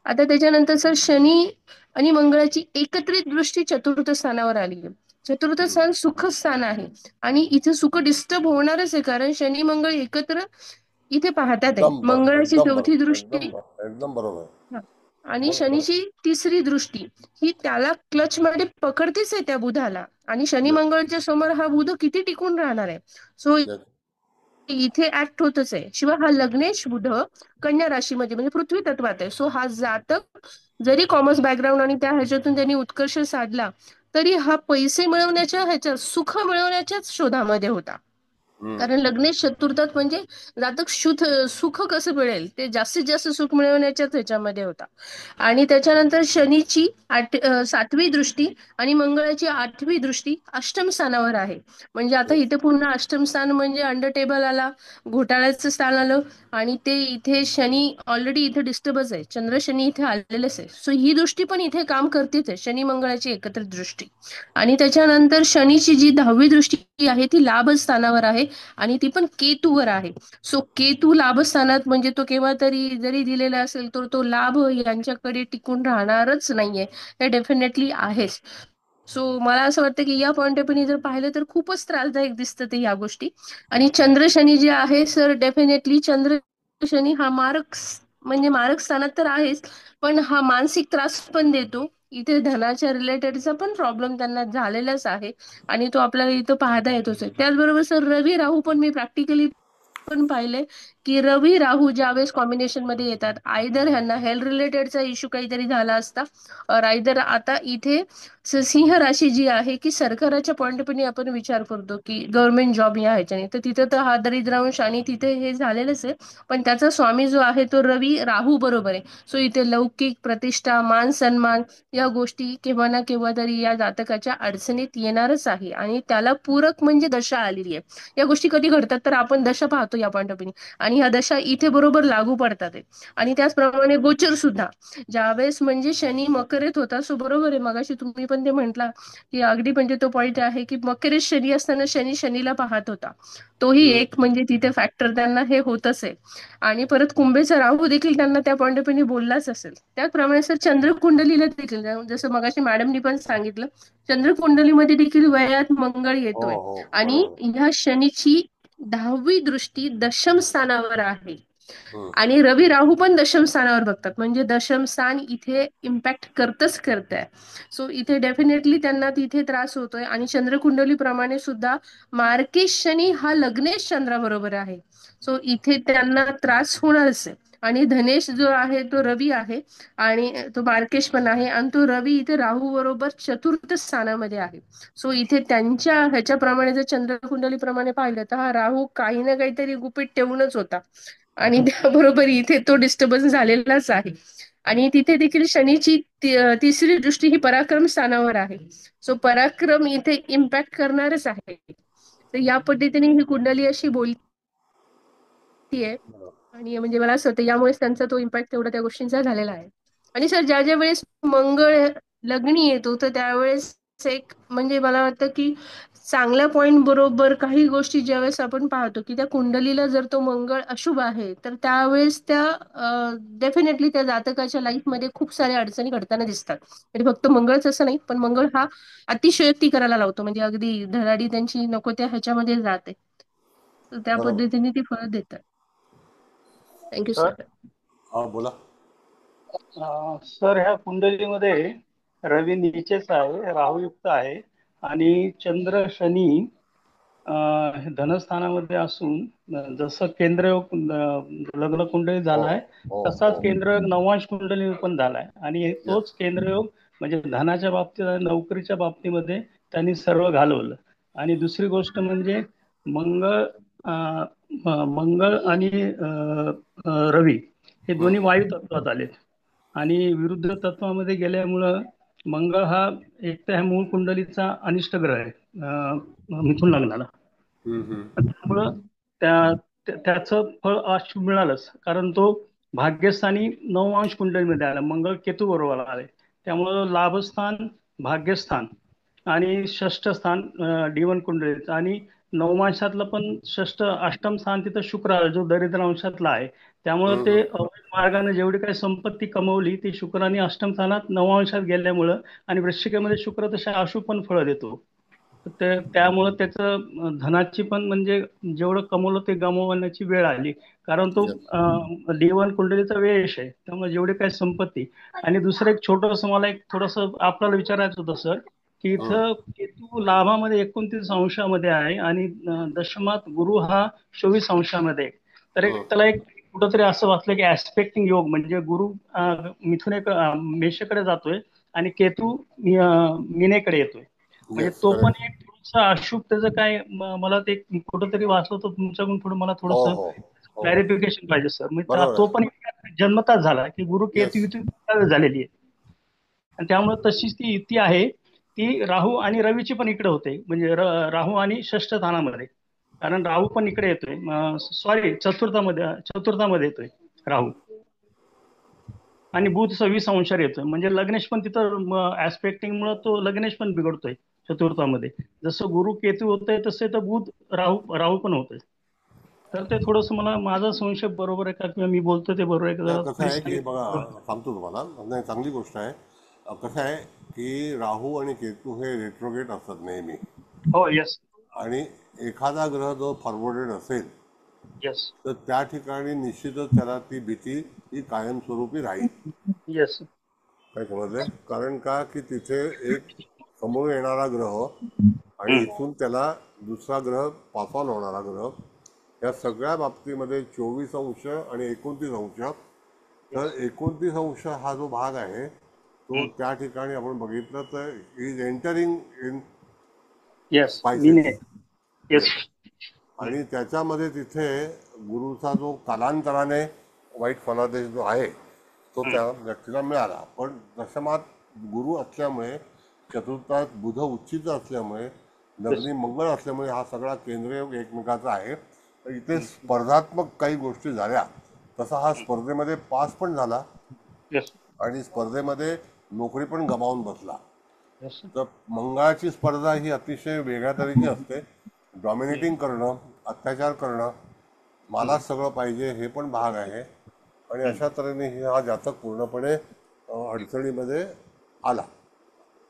आता त्याच्यानंतर सर, शनी आणि मंगळाची एकत्रित दृष्टी चतुर्थ स्थानावर आली आहे. चतुर्थ स्थान सुख स्थान आहे आणि इथे सुख डिस्टर्ब होणारच आहे, कारण शनी मंगळ एकत्र इथे पाहतात आहे. मंगळाची एकदम चौथी बरोबर, दृष्टी एकदम बरोबर. आणि बरोबर. शनीची तिसरी दृष्टी ही त्याला क्लच मध्ये पकडतेच आहे त्या बुधाला. आणि शनी येस. मंगळच्या समोर हा बुध किती टिकून राहणार आहे. So yes. इथे ऍक्ट होतच आहे. शिवाय हा लग्नेश बुध कन्या राशीमध्ये म्हणजे पृथ्वी तत्वात आहे. सो हा जातक जरी कॉमर्स बॅकग्राऊंड आणि त्या ह्याच्यातून त्यांनी उत्कर्ष साधला तरी हा पैसे मिळवण्याच्या ह्याच्या सुख मिळवण्याच्याच शोधामध्ये होता. कारण लग्नेश चतुर्थात म्हणजे जातक सुख कसं मिळेल ते जास्तीत जास्त सुख मिळवण्याच्याच ह्याच्यामध्ये होता. आणि त्याच्यानंतर शनीची 7वी दृष्टी आणि मंगळाची 8वी दृष्टी अष्टम स्थानावर आहे. म्हणजे आता इथे पुन्हा अष्टम स्थान म्हणजे अंडर टेबल आला, घोटाळ्याचं स्थान आलं, आणि ते इथे शनी ऑलरेडी इथे डिस्टर्बच आहे, चंद्र शनी इथे आलेलेच आहे. सो ही दृष्टी पण इथे काम करतेच आहे, शनी मंगळाची एकत्रित दृष्टी. आणि त्याच्यानंतर शनीची जी 10वी दृष्टी आहे ती लाभ स्थानावर आहे आणि ती पण केतूवर आहे. सो केतू लाभस्थानात म्हणजे तो केव्हा तरी जरी दिलेला असेल तर तो लाभ यांच्याकडे टिकून राहणारच नाहीये, हे डेफिनेटली आहेच. सो मला असं वाटतं की या पॉइंट ऑफ जर पाहिलं तर खूपच त्रासदायक दिसतं ते या गोष्टी. आणि चंद्र शनी जे आहे सर, डेफिनेटली चंद्र शनी हा म्हणजे मारक स्थानात तर आहेच, पण हा मानसिक त्रास पण देतो. इथे धनाच्या रिलेटेडचा पण प्रॉब्लेम त्यांना झालेलाच आहे आणि तो आपल्याला इथं पाहता येतोच आहे. त्याचबरोबर सर रवी राहू पण मी प्रॅक्टिकली पण पाहिलंय की रवी राहू ज्यावेळेस कॉम्बिनेशन मध्ये येतात, आयदर ह्यांना हेल्थ रिलेटेडचा इश्यू काहीतरी झाला असता, और आयदर आता इथे सिंह राशी जी आहे की सरकाराच्या पॉईंट ऑफ आपण विचार करतो की गव्हर्नमेंट जॉब या ह्याच्याने, तर तिथं तर हा दरिद्रांश आणि तिथे हे झालेलंच आहे. पण त्याचा स्वामी जो आहे तो रवी राहू बरोबर आहे. सो इथे लौकिक प्रतिष्ठा, मान सन्मान या गोष्टी केव्हा ना केव्हा तरी या जातकाच्या अडचणीत येणारच आहे आणि त्याला पूरक म्हणजे दशा आलेली आहे. या गोष्टी कधी घडतात तर आपण दशा पाहतो या पॉईंट ऑफ आणि ह्या दशा इथे बरोबर लागू पडतात. आणि त्याचप्रमाणे गोचर सुद्धा ज्यावेळेस म्हणजे शनी मकरेत होता, सो बरोबर आहे, मगाशी तुम्ही पण ते म्हटला की अगदी म्हणजे तो पॉईंट आहे की मकरेत शनी असताना शनी शनीला पाहत होता, तोही एक म्हणजे तिथे फॅक्टर त्यांना हे होतच आहे. आणि परत कुंभेचा राहू देखील त्यांना त्या पॉईंट ऑफ बोललाच असेल. त्याचप्रमाणे सर चंद्रकुंडलीला देखील जसं मगाशी मॅडमनी पण सांगितलं, चंद्रकुंडलीमध्ये देखील वयात मंगळ हो येतोय हो आणि बरोबर. ह्या शनीची 10वी दृष्टी दशम स्थानावर आहे. हम्म. आणि रवी राहू पण दशम स्थानावर बघतात, म्हणजे दशम स्थान इथे इम्पॅक्ट करत आहे. सो इथे डेफिनेटली त्यांना तिथे त्रास होतोय. आणि चंद्रकुंडली प्रमाणे सुद्धा मार्केश शनी हा लग्नेश चंद्राबरोबर आहे. सो इथे त्यांना त्रास होणारच आहे. आणि धनेश जो आहे तो रवी आहे आणि तो मार्केश पण आहे आणि तो रवी इथे राहू बरोबर चतुर्थ स्थानामध्ये आहे. सो इथे त्यांच्या ह्याच्याप्रमाणे जर चंद्रकुंडली प्रमाणे पाहिलं तर हा राहू काही ना काहीतरी गुपित ठेवूनच होता आणि त्याबरोबर इथे तो डिस्टर्बन्स झालेलाच आहे. आणि तिथे देखील शनीची तिसरी दृष्टी ही पराक्रम स्थानावर आहे. सो पराक्रम इथे इम्पॅक्ट करणारच आहे. तर या पद्धतीने ही कुंडली अशी बोलतीये आणि म्हणजे मला असं वाटतं यामुळेच त्यांचा तो इम्पॅक्ट तेवढा त्या गोष्टींचा झालेला आहे. आणि सर ज्या ज्या वेळेस मंगळ लग्नी येतो तर त्यावेळेस एक म्हणजे मला वाटतं की चांगल्या पॉइंट बरोबर काही गोष्टी ज्यावेळेस आपण पाहतो की त्या कुंडलीला जर तो मंगळ अशुभ आहे तर त्यावेळेस त्या डेफिनेटली त्या जातकाच्या लाईफमध्ये खूप साऱ्या अडचणी घडताना दिसतात. म्हणजे फक्त मंगळच असं नाही, पण मंगळ हा अतिशयोक्ती करायला लावतो, म्हणजे अगदी धडाडी त्यांची नको त्या ह्याच्यामध्ये जाते. तर त्या बरोबर. पद्धतीने ती फळ देतात. Thank you sir sir. हा बोला. सर ह्या कुंडलीमध्ये रवी नीचेच आहे, राहुयुक्त आहे आणि चंद्र शनी हे धनस्थानामध्ये असून जसं केंद्रयोग लग्न कुंडली हो झालाय हो तसाच हो केंद्रयोग नववांश कुंडली पण झालाय आणि तोच केंद्रयोग म्हणजे धनाच्या बाबतीत आणि नोकरीच्या बाबतीमध्ये त्यांनी सर्व घालवलं. आणि दुसरी गोष्ट म्हणजे मंगळ मंगळ आणि रवी हे दोन्ही वायू तत्वात आले आणि विरुद्ध तत्वामध्ये गेल्यामुळं मंगळ हा एक तर ह्या मूळ कुंडलीचा अनिष्ट ग्रह आहे मिथुन लग्नाला. त्यामुळं त्याचं फळ अशुभ मिळालंच, कारण तो भाग्यस्थानी नववांश कुंडलीमध्ये आला, मंगळ केतू बरोबर आले. त्यामुळं लाभस्थान, भाग्यस्थान आणि षष्ठ स्थान D1 कुंडलीचं आणि नवमांशातलं पण षष्ठ अष्टम स्थान तिथं शुक्र आला जो दरिद्र अंशातला आहे. त्यामुळे ते अवैध मार्गाने जेवढी काही संपत्ती कमवली ती शुक्राने अष्टम स्थानात नवमांशात गेल्यामुळं आणि वृश्चिकेमध्ये शुक्र तशा अशुभ पण फळं देतो. त्यामुळं त्याचं धनाची पण म्हणजे जेवढं कमवलं ते गमवण्याची वेळ आली, कारण तो D1 कुंडलीचा वेश आहे. त्यामुळे जेवढी काही संपत्ती. आणि दुसरं एक छोटंसं मला एक थोडंसं आपल्याला विचारायचं होतं सर, की इथं केतू लाभामध्ये 29 अंशामध्ये आहे आणि दशमात गुरु हा 24 अंशामध्ये आहे. तर त्याला एक कुठंतरी असं वाटलं की ऍस्पेक्टिंग योग म्हणजे गुरु मेषकडे जातोय आणि केतू मीनेकडे येतोय. म्हणजे Yes, तो पण correct. एक थोडंसं अशुभ त्याचं काय मला ते कुठंतरी वाचलं तर तुमच्याकडून थोडं मला हो थोडंसं हो हो क्लॅरिफिकेशन पाहिजे सर. म्हणजे बरोबर तो आहे. पण जन्मताच झाला की गुरु केतू येस युती झालेली आहे, आणि त्यामुळे तशीच ती युती आहे ती राहू आणि रवीची पण इकडे होते. म्हणजे राहू आणि षष्ठ स्थानामध्ये, कारण राहू पण इकडे येतोय, सॉरी चतुर्थामध्ये येतोय राहू, आणि बुध 26 अंशावर येतोय. म्हणजे लग्नेश पण तिथं ऍस्पेक्टिंग मुळे तो लग्नेश पण बिघडतोय चतुर्थामध्ये. जसं गुरु केतू होतंय तसे तर बुध राहू पण होतोय. तर ते थोडस मला माझा संशय बरोबर आहे का किंवा मी बोलतोय ते बरोबर आहे का, नाही, जरा कसं प्लीज आहे की बघा, सांगितलं. सांगतो तुम्हाला. नाही, चांगली गोष्ट आहे. कसं आहे की राहू आणि केतू हे रेट्रोगेट असतात नेहमी, हो, येस आणि एखादा ग्रह जो फॉरवर्डेड असेल येस तर त्या ठिकाणी निश्चितच त्याला ती भीती ही कायमस्वरूपी राहील. येस काय समजले? कारण का की तिथे एक समोर येणारा ग्रह आणि इथून त्याला दुसरा ग्रह पास ऑन होणारा ग्रह, या सगळ्या बाबतीमध्ये 24 अंश आणि 29 अंश. तर 29 अंश हा जो भाग आहे तो त्या ठिकाणी आपण बघितलं तर is entering in yes spices. मीने येस आणि त्याच्यामध्ये तिथे गुरुचा जो कालांतराने वाईट फलादेश जो आहे तो त्या व्यक्तीला मिळाला. पण दशमात गुरु असल्यामुळे, चतुर्थात बुध उच्चित असल्यामुळे, लग्नी मंगळ असल्यामुळे हा सगळा केंद्रयोग एकमेकाचा आहे. तर इथे स्पर्धात्मक काही गोष्टी झाल्या. तसा हा स्पर्धेमध्ये पास पण झाला येस आणि स्पर्धेमध्ये नोकरी पण गमावून बसला. येस तर मंगळाची स्पर्धा ही अतिशय वेगळ्या तऱ्हेची असते. डॉमिनेटिंग करणं, अत्याचार करणं, मला सगळं पाहिजे हे पण भाग आहे. आणि अशा तऱ्हेने हा जातक पूर्णपणे अडचणीमध्ये आला.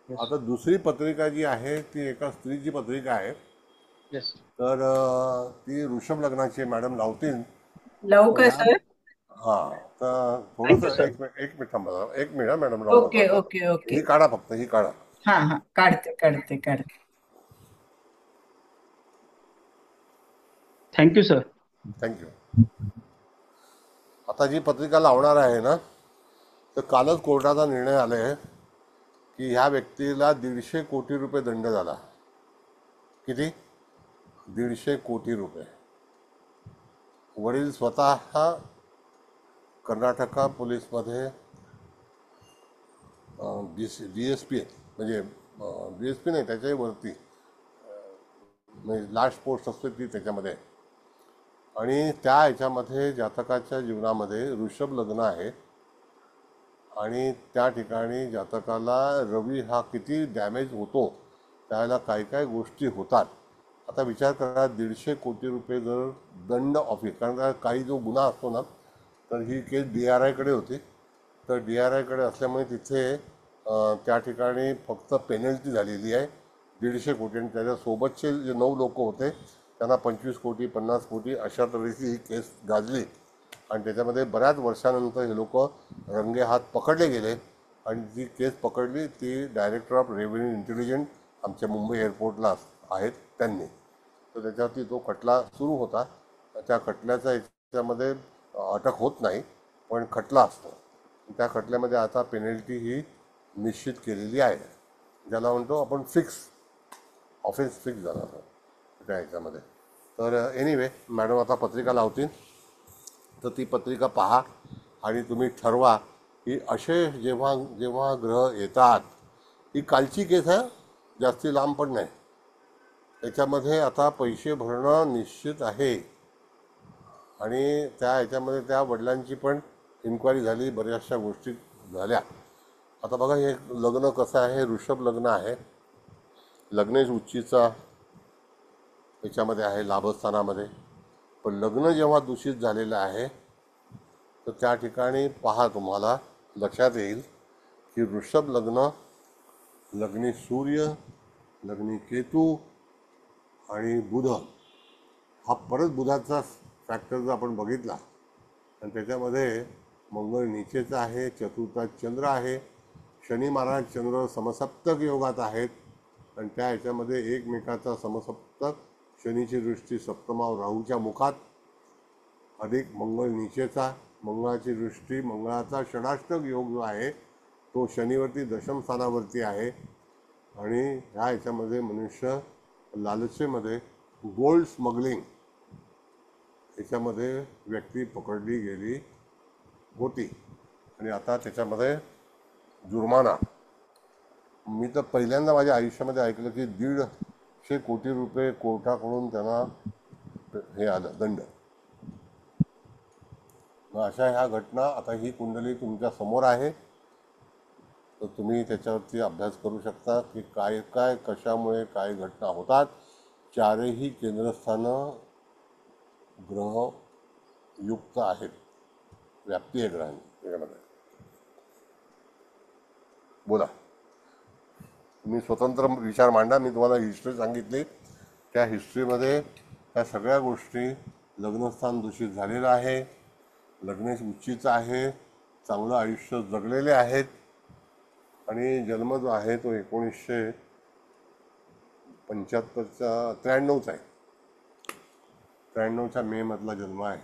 आता दुसरी पत्रिका जी आहे ती एका स्त्रीची पत्रिका आहे. येस तर ती वृषभ लग्नाची मॅडम लावतील. लावू तर का ह्या सर? तर थँक्यू थोडंसं सर. एक मिनिट थांबा, एक मिनिट मॅडम, लावू नका ओके आता. Okay okay. ही काढा, फक्त ही काढा. हा हा, काढते. Thank you sir. थँक्यू. आता जी पत्रिका लावणार आहे ना, तर कालच कोर्टाचा निर्णय आला आहे की ह्या व्यक्तीला 150 कोटी रुपये दंड झाला. किती? 150 कोटी रुपये. वडील स्वतः कर्नाटका पोलीसमध्ये DSP आहेत. म्हणजे DSP नाही, त्याच्याही वरती म्हणजे लास्ट पोस्ट असते ती त्याच्यामध्ये. आणि त्या ह्याच्यामध्ये जातकाच्या जीवनामध्ये वृषभ लग्न आहे आणि त्या ठिकाणी जातकाला रवी हा किती डॅमेज होतो, त्यावेळेला काय गोष्टी होतात. आता विचार करा, 150 कोटी रुपये जर दंड ऑफिस, कारण काही जो गुन्हा असतो ना, तर ही केस DRIकडे होती. तर DRIकडे असल्यामुळे तिथे त्या ठिकाणी फक्त पेनल्टी झालेली आहे 150 कोटी, आणि त्याच्यासोबतचे जे 9 लोक होते त्यांना 25 कोटी 50 कोटी अशा तऱ्हेची ही केस गाजली. आणि त्याच्यामध्ये बऱ्याच वर्षानंतर हे लोक रंगे हात पकडले गेले आणि जी केस पकडली ती डायरेक्टर ऑफ रेव्हेन्यू इंटेलिजन्स आमच्या मुंबई एअरपोर्टला आहेत त्यांनी. तर त्याच्यावरती तो खटला सुरू होता. त्या खटल्याचा याच्यामध्ये अटक होत नाही, पण खटला असतो. त्या खटल्यामध्ये आता पेनल्टी ही निश्चित केलेली आहे, ज्याला म्हणतो आपण ऑफेन्स फिक्स झाला त्या ह्याच्यामध्ये. तर एनिवे मॅडम आता पत्रिका लावतील, तर ती पत्रिका पहा आणि तुम्ही ठरवा की असे जेव्हा ग्रह येतात. ही कालची केस आहे, जास्ती लांब पण नाही. त्याच्यामध्ये आता पैसे भरणं निश्चित आहे आणि त्या ह्याच्यामध्ये त्या वडिलांची पण इन्क्वायरी झाली, बऱ्याचशा गोष्टी झाल्या. आता बघा, हे लग्न कसं आहे, वृषभ लग्न आहे. लग्नेश उच्चीचा याच्यामध्ये आहे लाभस्थानामध्ये. पण लग्न जेव्हा दूषित झालेलं आहे तर त्या ठिकाणी पहा, तुम्हाला लक्षात येईल की वृषभ लग्न, लग्नी सूर्य, लग्नी केतू आणि बुध, हा परत बुधाचा फॅक्टर जर आपण बघितला आणि त्याच्यामध्ये मंगळ नीचेचा आहे, चतुर्थात चंद्र आहे, शनी महाराज चंद्र समसप्तक योगात आहेत आणि त्या ह्याच्यामध्ये एकमेकाचा समसप्तक, शनीची दृष्टी सप्तमावर राहूच्या मुखात, अधिक मंगळ नीचेचा, मंगळाची दृष्टी, मंगळाचा षडाष्टक योग जो आहे तो शनीवरती दशम स्थानावरती आहे आणि ह्या ह्याच्यामध्ये मनुष्य लालसेमध्ये गोल्ड स्मगलिंग याच्यामध्ये व्यक्ती पकडली गेली होती आणि आता त्याच्यामध्ये जुर्माना. मी तर पहिल्यांदा माझ्या आयुष्यामध्ये ऐकलं की 150 कोटी रुपये कोर्टाकडून त्यांना हे आलं दंड. मग अशा ह्या घटना, आता ही कुंडली तुमच्या समोर आहे तर तुम्ही त्याच्यावरती अभ्यास करू शकता की काय काय कशामुळे काय घटना होतात. चारही केंद्रस्थानं ग्रहयुक्त आहेत, व्याप्ती आहे ग्रहांची त्याच्यामध्ये. बोला, तुम्ही स्वतंत्र विचार मांडा. मी तुम्हाला हिस्ट्री सांगितली, त्या हिस्ट्रीमध्ये त्या सगळ्या गोष्टी, लग्नस्थान दूषित झालेलं आहे, लग्न उच्चीचं आहे, चांगलं आयुष्य जगलेले आहेत आणि जन्म जो आहे तो 1975चा 93चा आहे, 93च्या मे मधला जन्म आहे.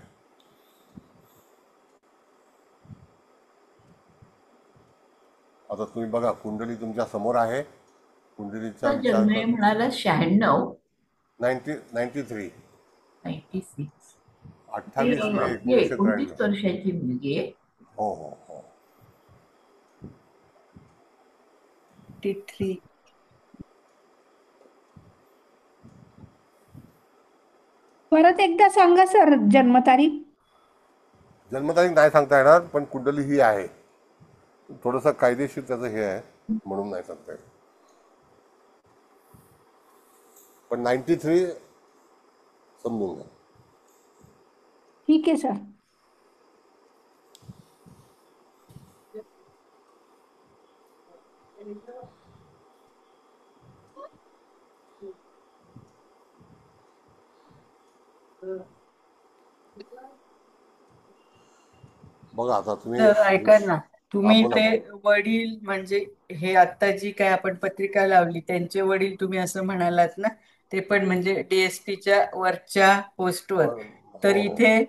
आता तुम्ही बघा, कुंडली तुमच्या समोर आहे. कुंडलीचा विचार जन्म कर. म्हणाला 96, 93 96. 28 मे ती 19 1993. वर्षाची मुलगी आहे. हो हो हो. 83. परत एकदा सांगा सर जन्मतारीख. जन्मतारीख नाही सांगता येणार, पण कुंडली ही आहे. थोडंसं कायदेशीर त्याचं हे आहे म्हणून नाही सांगता येत, पण 93 समजून घ्या. ठीक आहे सर. बघा आता तुम्ही तर ऐका ना, तुम्ही बोला ते बोला. वडील म्हणजे हे आता जी काय आपण पत्रिका लावली त्यांचे वडील तुम्ही असं म्हणालात ना, ते पण म्हणजे DSPच्या वरच्या पोस्टवर. तर हो हो इथे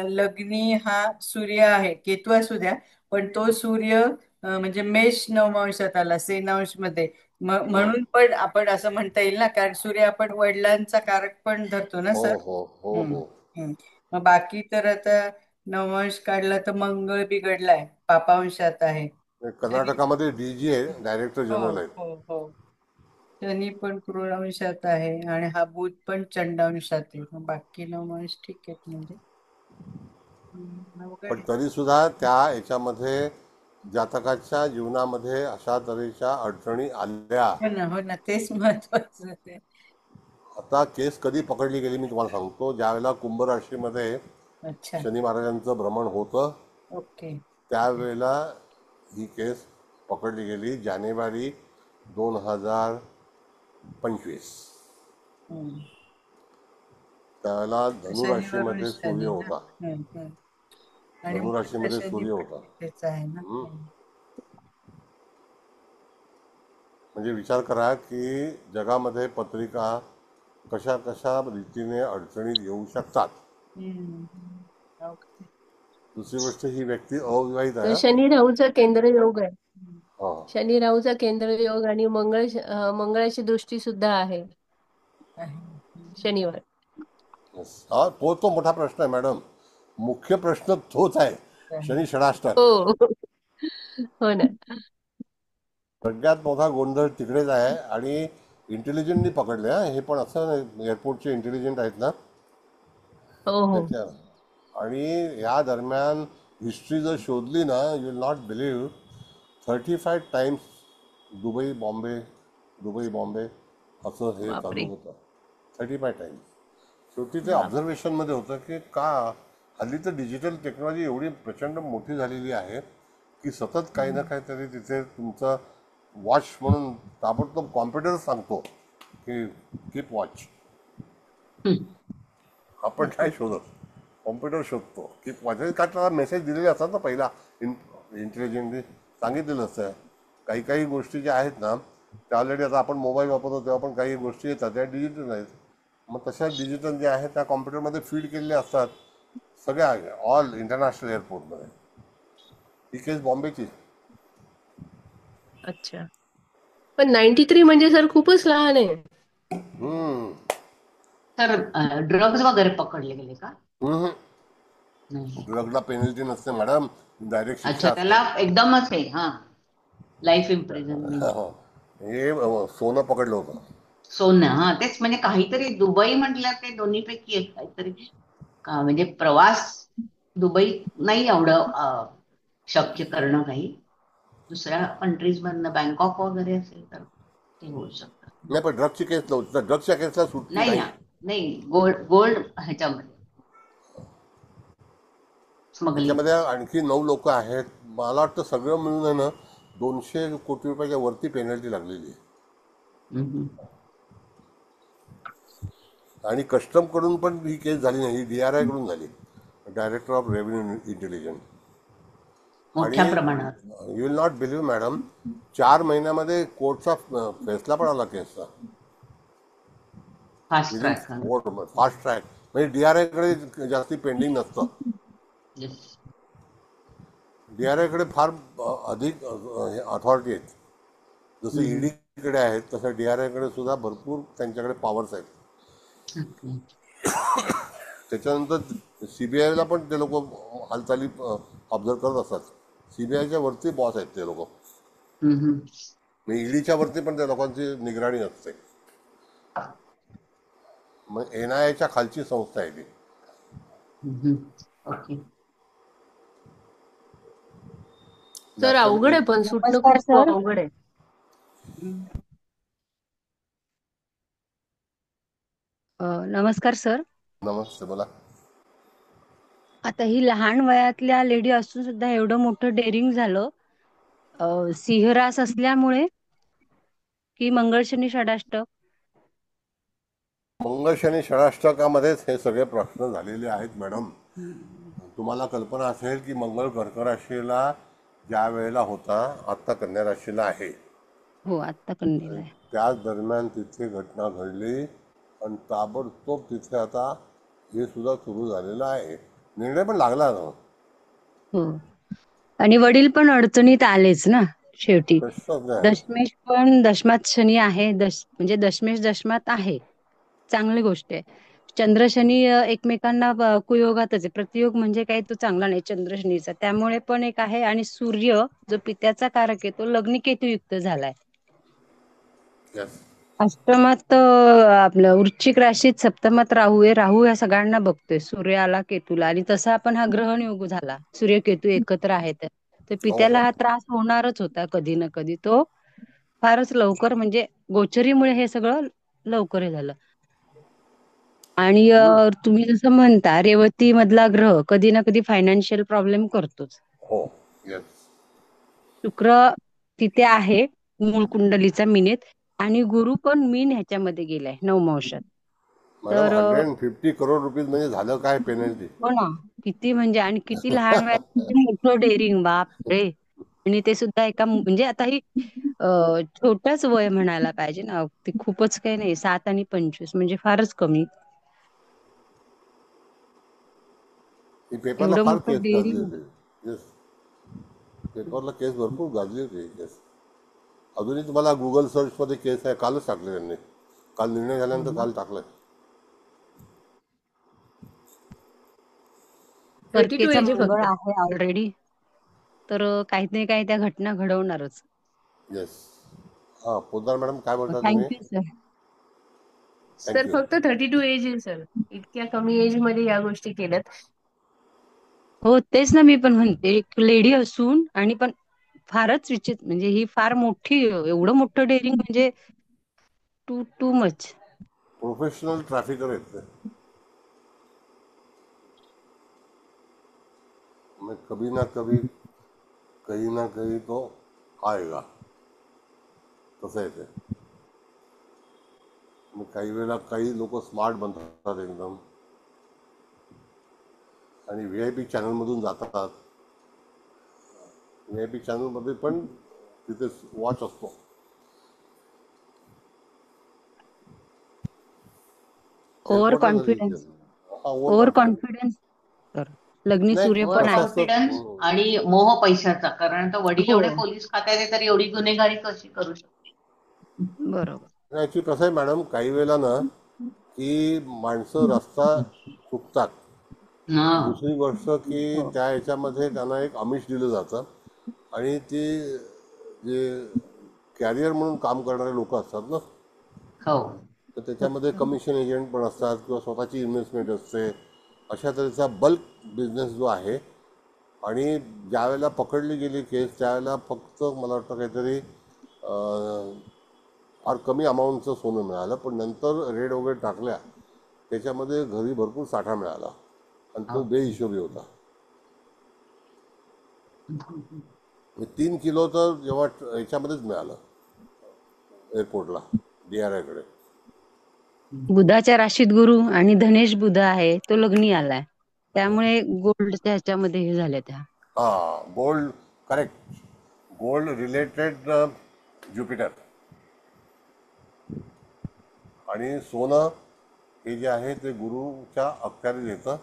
लग्नी हा सूर्य आहे, केतू असू द्या, पण तो सूर्य म्हणजे मेष नवमांशात आला, सेनांश मध्ये. म्हणून पण आपण असं म्हणता येईल ना, कारण सूर्य आपण वडिलांचा कारक पण धरतो ना हो सर. हो हो हम्म, हो. हम्म. मग बाकी तर आता नवमांश काढला तर मंगळ बिघडलाय, पापांशात आहे. शनी, कर्नाटकामध्ये DG आहे, डायरेक्टर हो जनरल आहेत. हो हो, शनी पण क्रूरांशात आहे आणि हा बुध पण चंडांशात आहे. मग बाकी नवमांश ठीक आहेत म्हणजे. अवघड पण आहे. तरी सुद्धा त्या याच्यामध्ये जातकाच्या जीवनामध्ये अशा तऱ्हेच्या अडचणी आल्या. हो ना, तेच महत्वाचं ते. आता केस कधी पकडली गेली मी तुम्हाला सांगतो. ज्यावेळेला कुंभ राशीमध्ये अच्छा, शनी महाराजांचं भ्रमण होतं ओके. त्यावेळेला ही केस पकडली गेली, जानेवारी 2025. हम्म. त्यावेळेला शनिवारून धनुराशीमध्ये सूर्य शनी ना. होता. हम्म. आणि मुलीचा धनुराशीमध्ये शनी सूर्य पण होता. तेच आहे ना. म्हणजे विचार करा की जगामध्ये पत्रिका कशा कशा रीतीने अडचणीत येऊ शकतात. हम्म. ओके. दुसरी गोष्ट, ही व्यक्ती अविवाहित तर आहे. शनी राहूचा केंद्र योग आहे. हा. शनी राहूचा केंद्र योग आणि मंगळाची दृष्टी सुद्धा आहे शनिवार. हा, तो मोठा प्रश्न आहे मॅडम. मुख्य प्रश्न तोच आहे, शनी षडाष्टक. हो हो ना. सगळ्यात मोठा गोंधळ तिकडेच आहे. आणि इंटेलिजंटनी पकडले हा, हे पण असं एअरपोर्टचे इंटेलिजंट आहेत ना हो हो. त्याच्या. आणि या दरम्यान हिस्ट्री जर शोधली ना, you will not believe, 35 times Dubai Bombay असं हे चालू बापरे. होतं. 35 टाइम्स. शेवटी ते बाप. ऑब्झर्वेशनमध्ये होतं की का हल्ली तर डिजिटल टेक्नॉलॉजी एवढी प्रचंड मोठी झालेली आहे की सतत काही ना काहीतरी तिथे तुमचं वॉच म्हणून ताबडतोब कॉम्प्युटर सांगतो की कीप वॉच. आपण काय शोधत, कॉम्प्युटर शोधतो की वॉच. का त्याला मेसेज दिलेले असतात ना पहिला, इंटेलिजंटली सांगितलेलं असतं. काही काही गोष्टी ज्या आहेत ना त्या ऑलरेडी, आता आपण मोबाईल वापरतो तेव्हा पण काही गोष्टी येतात त्या डिजिटल आहेत. मग तशा डिजिटल ज्या आहेत त्या कॉम्प्युटरमध्ये फीड केलेल्या असतात सगळ्या, ऑल इंटरनॅशनल एअरपोर्टमध्ये. ही केस बॉम्बेची. अच्छा. पण 93 म्हणजे सर खूपच लहान आहे. हम्म. तर ड्रग्ज वगैरे पकडले गेले का? हम्म. नाही. ड्रगला पेनल्टी नसते मॅडम, डायरेक्ट शिक्षा अच्छा, असते. त्याला एकदमच आहे. हा, लाईफ इम्प्रिझनमेंट. हे सोनं पकडलं होतं. सोनं, हा तेच, म्हणजे काहीतरी दुबई म्हटलं ते दोन्हीपैकी एक काहीतरी का, म्हणजे प्रवास दुबई नाही एवढं शक्य करणं, काही दुसऱ्या कंट्रीज मधनं बँकॉक वगैरे असेल तर ते होऊ शकतं. नाही, पण ड्रगची केस नव्हती, ड्रगच्या केसला सुट्टी नाही, नाही. हा नाही, गोल्ड गोल्ड ह्याच्यामध्ये स्मगलिंग. त्याच्यामध्ये आणखी 9 लोक आहेत. मला वाटतं सगळं मिळून आहे ना 200 कोटी रुपयाच्या वरती पेनल्टी लागलेली आहे. आणि कस्टम कडून पण ही केस झाली नाही, ही DRI कडून झाली, डायरेक्टर ऑफ रेव्हेन्यू इंटेलिजन्स. आणि मोठ्या प्रमाणात. You will not believe madam, 4 महिन्यामध्ये कोर्टचा फैसला पण आला केसचा. Fast within track. Fast track, म्हणजे DRI कडे जास्ती पेंडिंग नसतं. DRI कडे फार अधिक अथॉरिटी आहेत. जसं ED कडे आहेत तसं DRI कडे सुद्धा भरपूर त्यांच्याकडे पॉवर्स आहेत. त्याच्यानंतर CBIला पण ते लोक हालचाली ऑब्झर्व करत असतात. CBIच्या वरती बॉस आहेत ते लोक. EDच्या वरती पण त्या लोकांची निगराणी असते. मग NIAच्या खालची संस्था आहे ती. ओके. सर अवघड आहे, पण सुटणं नमस्कार खूप सर. अवघड आहे. नमस्कार सर. नमस्ते, बोला. आता ही लहान वयातल्या लेडी असून सुद्धा एवढं मोठं डेअरिंग झालं, सिंहरास असल्यामुळे की मंगळ शनी षडाष्टक? मंगळ शनी षडाष्टकामध्येच हे सगळे प्रश्न झालेले आहेत मॅडम. तुम्हाला कल्पना असेल की मंगळ कर्क राशीला ज्या वेळेला होता, आत्ता कन्या राशीला आहे. हो, आत्ता कन्येला आहे. त्याच दरम्यान तिथे घटना घडली आणि ताबडतोब तिथे आता हे सुद्धा सुरू झालेलं आहे. निर्णय पण लागला ना. हो, आणि वडील पण अडचणीत आलेच ना शेवटी. प्रश्नच नाही. दशमेश पण दशमात शनी आहे, म्हणजे दशमेश दशमात आहे, चांगली गोष्ट आहे. चंद्र शनी एकमेकांना कुयोगातच आहे. प्रतियोग म्हणजे काही तो चांगला नाही चंद्र शनीचा, त्यामुळे पण एक आहे. आणि सूर्य जो पित्याचा कारक आहे तो लग्नी केतू युक्त झालाय. अष्टमात आपलं वृश्चिक राशीत सप्तमात राहू आहे. राहू या सगळ्यांना बघतोय, सूर्याला केतूला. आणि तसा पण हा ग्रहण योग झाला, सूर्य केतू एकत्र आहेत, तर पित्याला हा त्रास होणारच होता कधी ना कधी. तो फारच लवकर, म्हणजे गोचरीमुळे हे सगळं लवकर झालं. आणि तुम्ही जसं म्हणता, रेवती मधला ग्रह कधी ना कधी फायनान्शियल प्रॉब्लेम करतोच. हो, येस. शुक्र तिथे आहे मूळ कुंडलीचा मीनेत, आणि गुरु पण मीन ह्याच्यामध्ये गेलाय नवमांशात. मॅडम, तर 150 करोड रुपीज म्हणजे झालं काय पेनल्टी? हो ना, किती म्हणजे, आणि किती लहान वयात किती मोठं डेअरिंग, बाप रे. आणि ते सुद्धा एका, म्हणजे आता ही छोटच वय म्हणायला पाहिजे ना, ते खूपच काही नाही. 7 आणि 25 म्हणजे फारच कमी. पेपरला एवढं फार मोठं केस गाजली डेअरिंग. होती. येस, पेपरला केस भरपूर गाजली होती. येस, अजूनही तुम्हाला गुगल सर्च मध्ये केस आहे. कालच टाकले त्यांनी, काल निर्णय झाल्यानंतर काल टाकलाय. परकेचा मंगळ आहे ऑलरेडी, तर काही नाही काही त्या घटना घडवणारच. येस. हा, पोद्दार मॅडम काय बोलता तुम्ही? Thank you sir. सर फक्त 32 एज आहे सर, इतक्या कमी एज मध्ये या गोष्टी केल्यात. हो, तेच ना, मी पण म्हणते, एक लेडी असून आणि पण फारच विचित्र, म्हणजे ही फार मोठी, एवढं मोठं डेअरिंग म्हणजे टू मच. प्रोफेशनल ट्रॅफिकर आहेत ते. कभी ना कभी कहीं ना कहीं तो आएगा, तसं आहे ते. काही वेळेला काही लोक स्मार्ट बनतात एकदम, आणि VIP चॅनलमधून जातात. VIP चॅनलमध्ये पण तिथे वॉच असतो. Over confidence. Over confidence. लग्नी नाही सूर्य कसं पण ओव्हर आहे. असतं कॉन्फिडन्स आणि मोह पैशाचा, कारण आता वडील हो, एवढे पोलीस खात्यात आहे तर एवढी गुन्हेगारी कशी करू शकते. बरोबर. ॲक्च्युली कसं आहे मॅडम, काही वेळेला ना की माणसं रस्ता चुकतात. हा. दुसरी गोष्ट की हो. त्या ह्याच्यामध्ये त्यांना एक आमिष दिलं जातं आणि ते जे कॅरियर म्हणून काम करणारे लोक असतात ना, हो. तर त्याच्यामध्ये कमिशन एजंट पण असतात किंवा स्वतःची इन्व्हेस्टमेंट असते. अशा तऱ्हेचा बल्क बिझनेस जो आहे, आणि ज्या वेळेला पकडली गेली केस त्यावेळेला फक्त मला वाटतं काहीतरी फार कमी अमाऊंटचं सोनं मिळालं, पण नंतर रेड वगैरे टाकल्या त्याच्यामध्ये घरी भरपूर साठा मिळाला आणि तो बेहिशोबी होता. 3 किलो तर जेव्हा याच्यामध्येच मिळालं एअरपोर्टला DRI कडे. बुधाच्या राशीत गुरु आणि धनेश बुध आहे, तो लग्नी आलाय, त्यामुळे गोल्डच्या ह्याच्यामध्ये हे झाल्या त्या. हां, gold, correct, gold related Jupiter. आणि सोनं हे जे आहे ते गुरुच्या अखत्यारीत येतं.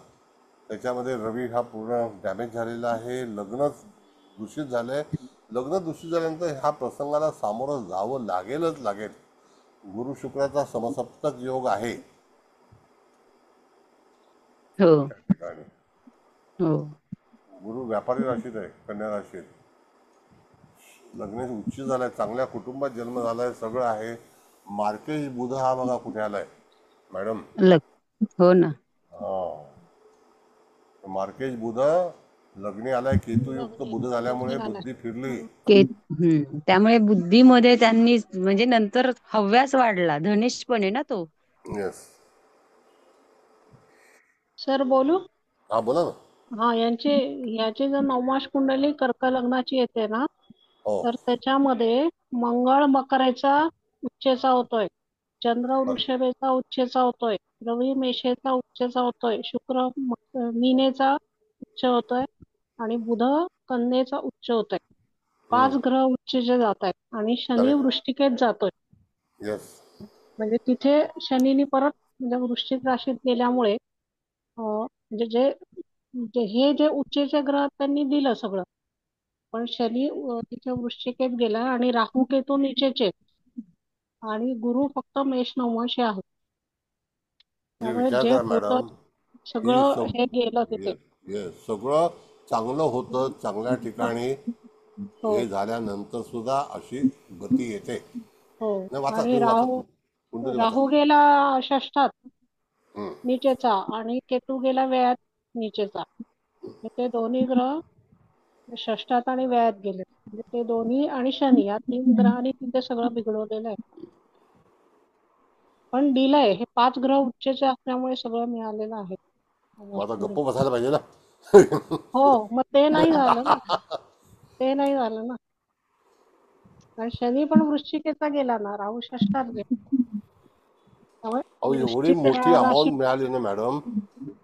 त्याच्यामध्ये रवी हा पूर्ण डॅमेज झालेला आहे. लग्नच दूषित झालं आहे. लग्न दूषित झाल्यानंतर ह्या प्रसंगाला सामोरं जावं लागेलच लागेल. गुरु शुक्राचा समसप्तक योग आहे हो त्या ठिकाणी. हो गुरु व्यापारी राशीत आहे, कन्या राशीत. लग्न उच्च झालाय, चांगल्या कुटुंबात जन्म झालाय, सगळं आहे. मार्केज बुध हा बघा कुठे आलाय मॅडम. हो ना. मार्केज बुध लग्नी आलाय, केतुयुक्त बुध झाल्यामुळे बुद्धी फिरली. त्यामुळे बुद्धीमध्ये त्यांनी म्हणजे नंतर हव्यास वाढला. धनेश पण आहे ना तो. येस. सर बोलू? हा बोला ना. हा, याची जर नवमाश कुंडली कर्क लग्नाची येते ना, हो, तर त्याच्यामध्ये मंगळ मकरेचा उच्चेचा होतोय, चंद्र वृषभेचा उच्चेचा होतोय, रवी मेषेचा उच्चेचा होतोय, शुक्र मीनेचा उच्च होतोय आणि बुध कन्येचा उच्च होतोय. 5 ग्रह उच्चेचे जात आहेत आणि शनी करेक्ट. वृश्चिकेत जातोय. येस. म्हणजे तिथे शनीने परत म्हणजे वृश्चिक राशीत गेल्यामुळे म्हणजे हे जे उच्चेचे ग्रह त्यांनी दिलं सगळं, पण शनी तिथे वृश्चिकेत गेला आणि राहू केतू नीचेचे आणि गुरु फक्त मेष नवमाशी आहोत. तुम्ही त्यामुळे विचार जे करा होतं मॅडम की सगळं हे गेलं तिथे. सगळं चांगलं होतं चांगल्या ठिकाणी. हो हे झाल्यानंतर सुद्धा अशी गती येते. हो. नाही वाचा, आणि तुम्ही वाचा, कुंडली वाचा. राहू गेला षष्ठात हम्म. नीचेचा आणि केतू गेला व्ययात नीचेचा. ते दोन्ही ग्रह षष्ठात आणि व्ययात गेले. म्हणजे ते दोन्ही आणि शनी या 3 ग्रहांनी तिथे सगळं बिघडवलेलं आहे. पण दिलंय, हे 5 ग्रह उच्चेचे असल्यामुळे सगळं मिळालेलं आहे. मग आता गप्प बसायला पाहिजे ना. हो, मग ते नाही झालं ना. ते नाही झालं ना. कारण शनी पण वृश्चिकेचा गेला ना, राहू षष्ठात गेला. त्यामुळे अहो एवढी वृश्चिक मोठी राशी. अमाऊंट मिळाली ना मॅडम,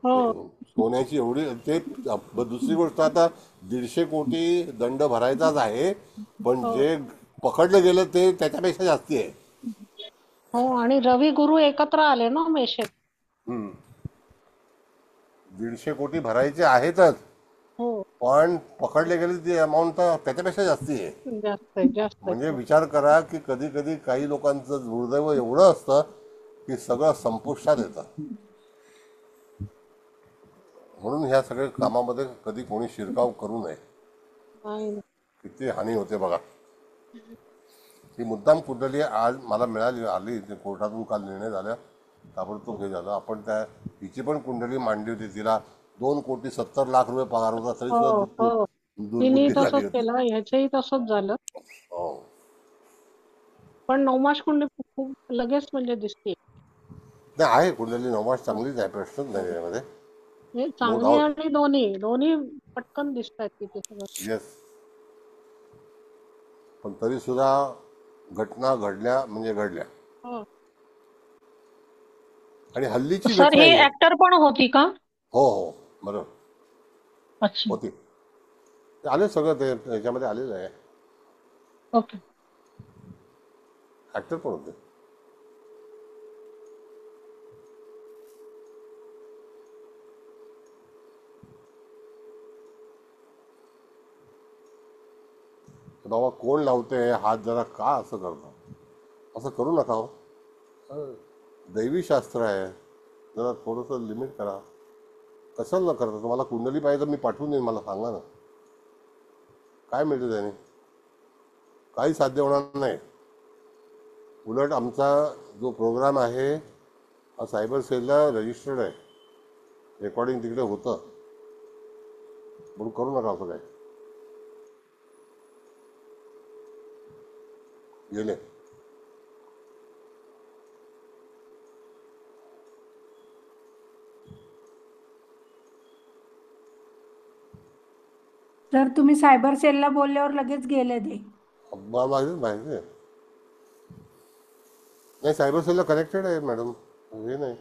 हो सोन्याची एवढी. ते दुसरी गोष्ट, आता 150 कोटी दंड भरायचाच आहे, पण हो जे पकडलं गेलं ते त्याच्यापेक्षा जास्ती आहे. हो. आणि रवी गुरु एकत्र आले ना मेषेत. 150 कोटी भरायचे आहेतच, हो, पण पकडले गेले ती अमाऊंट तर त्याच्यापेक्षा जास्ती आहे. जास्त आहे जास्त म्हणजे आहे. विचार करा की कधी कधी काही लोकांचं दुर्दैव एवढं असतं की सगळं संपुष्टात येतं. म्हणून ह्या सगळ्या कामामध्ये कधी कोणी शिरकाव करू नये. नाही. किती हानी होते बघा. ही मुद्दाम कुंडली आज मला मिळाली, आली कोर्टातून काल निर्णय झाला, ताबडतोब हे झालं. आपण त्या हिची पण कुंडली मांडली होती, तिला 2,70,00,000 पगार होता, तरी हो सुद्धा हो, तिने दुर्बुद्धी झाली तसंच होती. केलं, ह्याचंही तसंच झालं. हो. पण नवमाश कुंडली खूप लगेच म्हणजे दिसते. नाही, आहे कुंडली नवमास चांगलीच आहे, प्रश्नच नाही त्यामध्ये, हे नो चांगली डाऊट. आणि दोन्ही दोन्ही पटकन दिसत आहेत तिथे सगळं. येस. पण तरी सुद्धा घटना घडल्या म्हणजे घडल्या. हो. आणि हल्लीची सर घटना ही ही आहे. ऍक्टर पण होती का? हो हो, बरोबर अच्छा, होती. ते आले सगळं, ते याच्यामध्ये आलेलं आहे. ओके. ऍक्टर पण होते. बाबा कोण लावते हात, जरा का असं करता? असं करू नका हो. दैवी शास्त्र आहे, जरा थोडंसं लिमिट करा. कशाला न करता? तुम्हाला कुंडली पाहिजे तर मी पाठवून देईन, मला सांगा ना काय मिळतं त्याने. काही साध्य होणार नाही. उलट आमचा जो प्रोग्राम आहे हा सायबर सेलला रजिस्टर्ड आहे, रेकॉर्डिंग तिकडे होतं, म्हणून करू नका असं काय. गेले तर तुम्ही सायबर सेलला बोलल्यावर लगेच गेले ते. माहिती नाही, सायबर सेलला कनेक्टेड आहे मॅडम, हे नाही.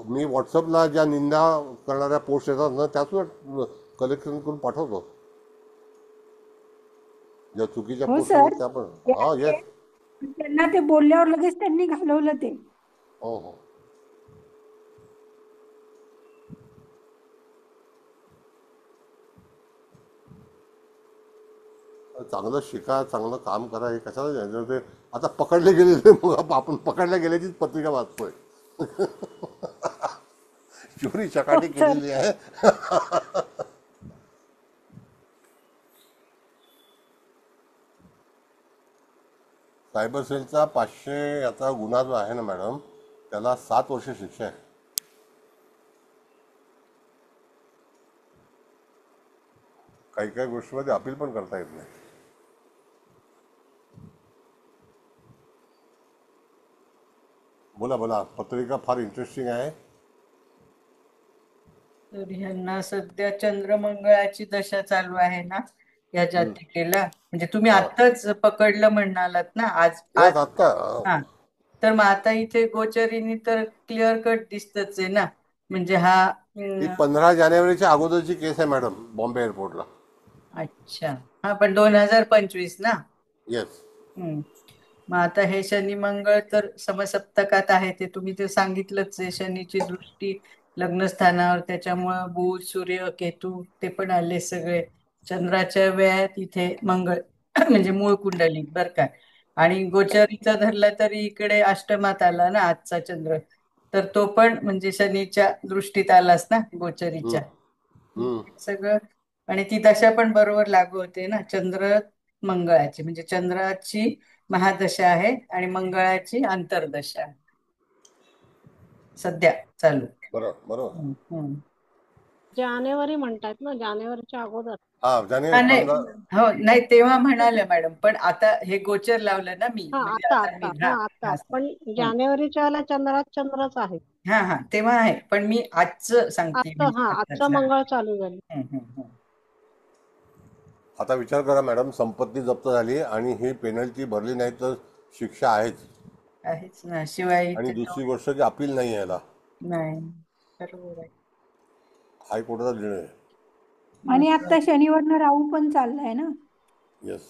मी व्हॉट्सअपला ज्या निंदा करणाऱ्या पोस्ट येतात ना त्यातून कलेक्शन करून पाठवतो, ज्या चुकीच्या हो पोस्ट सर, आहेत त्या पण. हां येस, त्यांना ते बोलल्यावर लगेच त्यांनी घालवलं ते. हो हो. चांगलं शिका, चांगलं काम करा, हे कशाला जायचं ते. आता पकडले गेलेले, मग आपण पकडल्या गेल्याचीच पत्रिका वाचतोय. चोरी चकाटी हो सर. केलेली आहे. सायबर सेलचा 500 याचा गुन्हा जो आहे ना मॅडम, त्याला 7 वर्ष शिक्षा आहे. काही काही गोष्टीमध्ये अपील पण करता येत नाही. बोला बोला, पत्रिका फार इंटरेस्टिंग आहे. तर ह्यांना सध्या चंद्रमंगळाची दशा चालू आहे ना या जातिकेला, म्हणजे तुम्ही हा आत्ताच पकडलं म्हणालात ना, आज येस, आज आत्ता हा. तर मग आता इथे गोचरीनी तर क्लिअर कट दिसतच आहे ना, म्हणजे हा ही 15 जानेवारीच्या अगोदरची केस आहे मॅडम, बॉम्बे एअरपोर्टला. अच्छा, हा, पण 2025 ना. येस. मग आता हे शनी मंगळ तर समसप्तकात आहे, ते तुम्ही ते सांगितलंच आहे. शनीची दृष्टी लग्नस्थानावर, त्याच्यामुळं बुध, सूर्य, केतू ते पण आले सगळे. चंद्राच्या वेळात इथे मंगळ म्हणजे मूळ कुंडलीत बर का. आणि गोचरीचा धरला तरी इकडे अष्टमात आला ना आजचा चंद्र, तर तो पण म्हणजे शनीच्या दृष्टीत आलाच ना गोचरीच्या. सगळं, आणि ती दशा पण बरोबर लागू होते ना, चंद्र मंगळाची, म्हणजे चंद्राची महादशा आहे आणि मंगळाची अंतर्दशा सध्या चालू. बरोबर बरोबर. जानेवारी म्हणतात ना, जानेवारीच्या अगोदर. हा, जानेवारी नाही, 15. हो नाही, तेव्हा म्हणाले मॅडम, पण आता हे गोचर लावलं ना मी, हा म्हणजे आता आता आता मी हा आता पण जानेवारीच्या वेळेला चंद्रात चंद्रच आहे. हा हा तेव्हा आहे, पण मी आजचं सांगते, आजचं म्हणजे आजचं मंगळ चालू झालं. आता विचार करा मॅडम, संपत्ती जप्त झाली आणि ही पेनल्टी भरली नाही तर शिक्षा आहेच ना. शिवाय आणि दुसरी गोष्ट की अपील नाही यायला. नाही, बरोबर आहे. हायकोर्टाचा निर्णय आहे. आणि आता शनिवारनं राहू पण चाललाय ना. येस.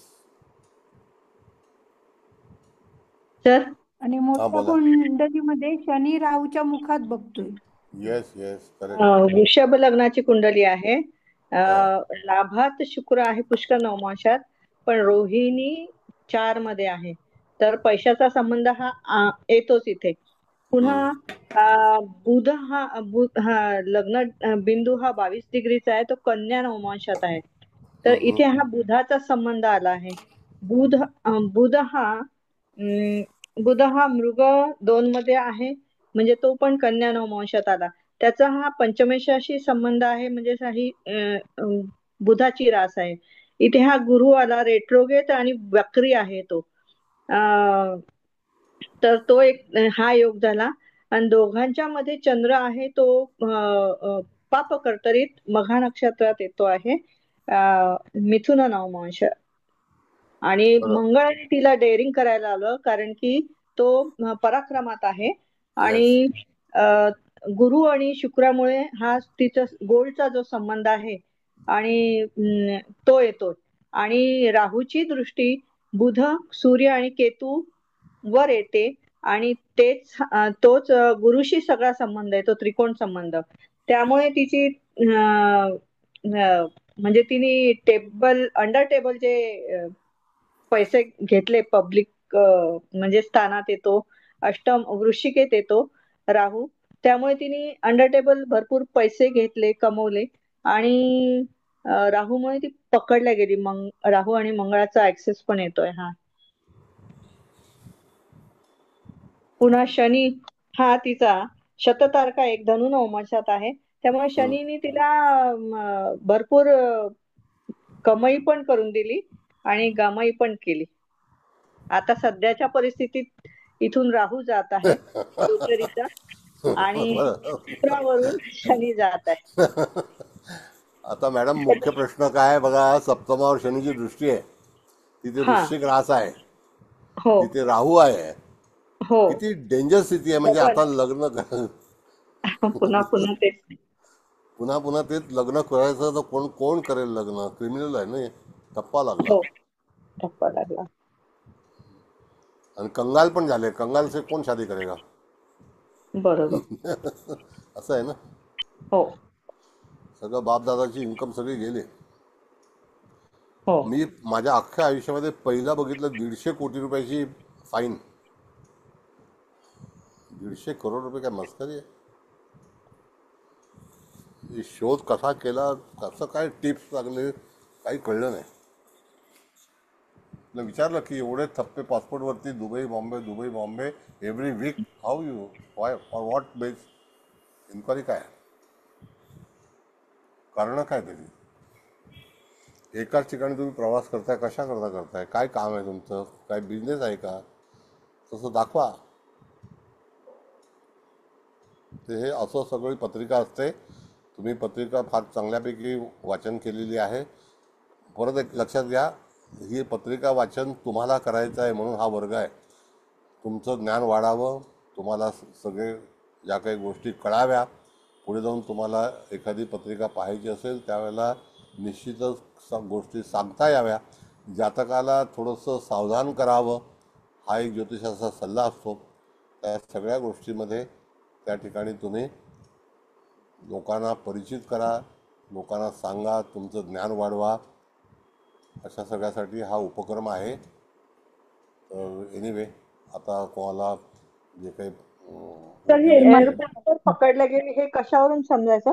सर, आणि हा मोठ्या बोला. कुंडलीमध्ये शनी राहूच्या मुखात बघतोय. Yes yes, correct. वृषभ लग्नाची कुंडली आहे. लाभात शुक्र आहे पुष्कर नवमाशात, पण रोहिणी 4 मध्ये आहे, तर पैशाचा संबंध हा येतोच इथे. पुन्हा बुध हा लग्न बिंदू हा 22 डिग्रीचा आहे, तो कन्या नवमाशात आहे, तर इथे हा बुधाचा संबंध आला आहे. बुध बुध हा मृग 2 मध्ये आहे, म्हणजे तो पण कन्या नवमाशात आला. त्याचा हा पंचमेशाशी संबंध आहे, म्हणजे ही बुधाची रास आहे. इथे हा गुरु आला रेट्रोगेट आणि वक्री आहे तो, तर तो एक हा योग झाला. आणि दोघांच्या मध्ये चंद्र आहे तो पाप कर्तरीत मघा नक्षत्रात येतो आहे, मिथुन नवमांश. आणि मंगळाने तिला डेअरिंग करायला आलं, कारण की तो पराक्रमात आहे. आणि गुरु आणि शुक्रामुळे हा तिचा गोल्डचा जो संबंध आहे आणि तो येतो. आणि राहूची दृष्टी बुध, सूर्य आणि केतू वर येते, आणि तोच गुरुशी सगळा संबंध आहे, तो त्रिकोण संबंध. त्यामुळे तिची म्हणजे तिने अंडर टेबल जे पैसे घेतले पब्लिक, म्हणजे स्थानात येतो, अष्टम वृश्चिकेत येतो राहू, त्यामुळे तिने अंडर टेबल भरपूर पैसे घेतले, कमवले, आणि राहूमुळे ती पकडल्या गेली. राहू आणि मंगळाचा ऍक्सेस पण येतोय. हा, पुन्हा शनी हा तिचा शततारका एक धनु नवमाशात आहे, त्यामुळे शनीने तिला भरपूर कमाई पण करून दिली आणि गमाई पण केली. आता सध्याच्या परिस्थितीत इथून राहू जात आहे उत्तरेचा आणि शुक्रावरून शनी जात आहे. आता मॅडम मुख्य प्रश्न काय आहे बघा, सप्तमावर शनीची दृष्टी आहे, तिथे हा, वृश्चिक रास आहे, हो तिथे राहू आहे, हो, किती डेंजर स्थिती आहे. म्हणजे आता लग्न पुन्हा पुन्हा तेच. पुन्हा पुन्हा तेच लग्न करायचं तर कोण कोण करेल लग्न? क्रिमिनल आहे ना, टप्पा लागला. हो, टप्पा लागला. आणि कंगाल पण झाले, कंगाल से कोण शादी करेगा? बरोबर. असं आहे ना. हो सगळं बापदादाची इन्कम सगळी गेली. हो, मी माझ्या अख्ख्या आयुष्यामध्ये पहिला बघितलं 150 कोटी रुपयाची फाईन. 150 करोड रुपये काय मस्करी आहे? शोध कसा केला, कसं काय टिप्स लागले, काही कळलं नाही. विचारलं की एवढे थप्पे पासपोर्टवरती, Dubai Bombay every week, how you, why, for what base? Enquiry काय, कारण काय त्याची? एकाच ठिकाणी तुम्ही प्रवास करताय, कशा करताय, काय काम आहे तुमचं, काय बिझनेस आहे का, तसं दाखवा. ते हे असं सगळी पत्रिका असते. तुम्ही पत्रिका फार चांगल्यापैकी वाचन केलेली आहे. परत एक लक्षात घ्या, ही पत्रिका वाचन तुम्हाला करायचं आहे म्हणून हा वर्ग आहे. तुमचं ज्ञान वाढावं, तुम्हाला सगळे ज्या काही गोष्टी कळाव्या, पुढे जाऊन तुम्हाला एखादी पत्रिका पाहायची असेल त्यावेळेला निश्चितच गोष्टी सांगता याव्या. जातकाला थोडंसं सावधान करावं, हा एक ज्योतिषाचा सल्ला असतो. त्या सगळ्या गोष्टीमध्ये त्या ठिकाणी तुम्ही लोकांना परिचित करा, लोकांना सांगा, तुमचं ज्ञान वाढवा, अशा सगळ्यासाठी हा उपक्रम आहे. तर एनिवे, आता कोणाला जे काही तर हे एअरपोर्टवर पकडल्या गेली हे कशावरून समजायचं?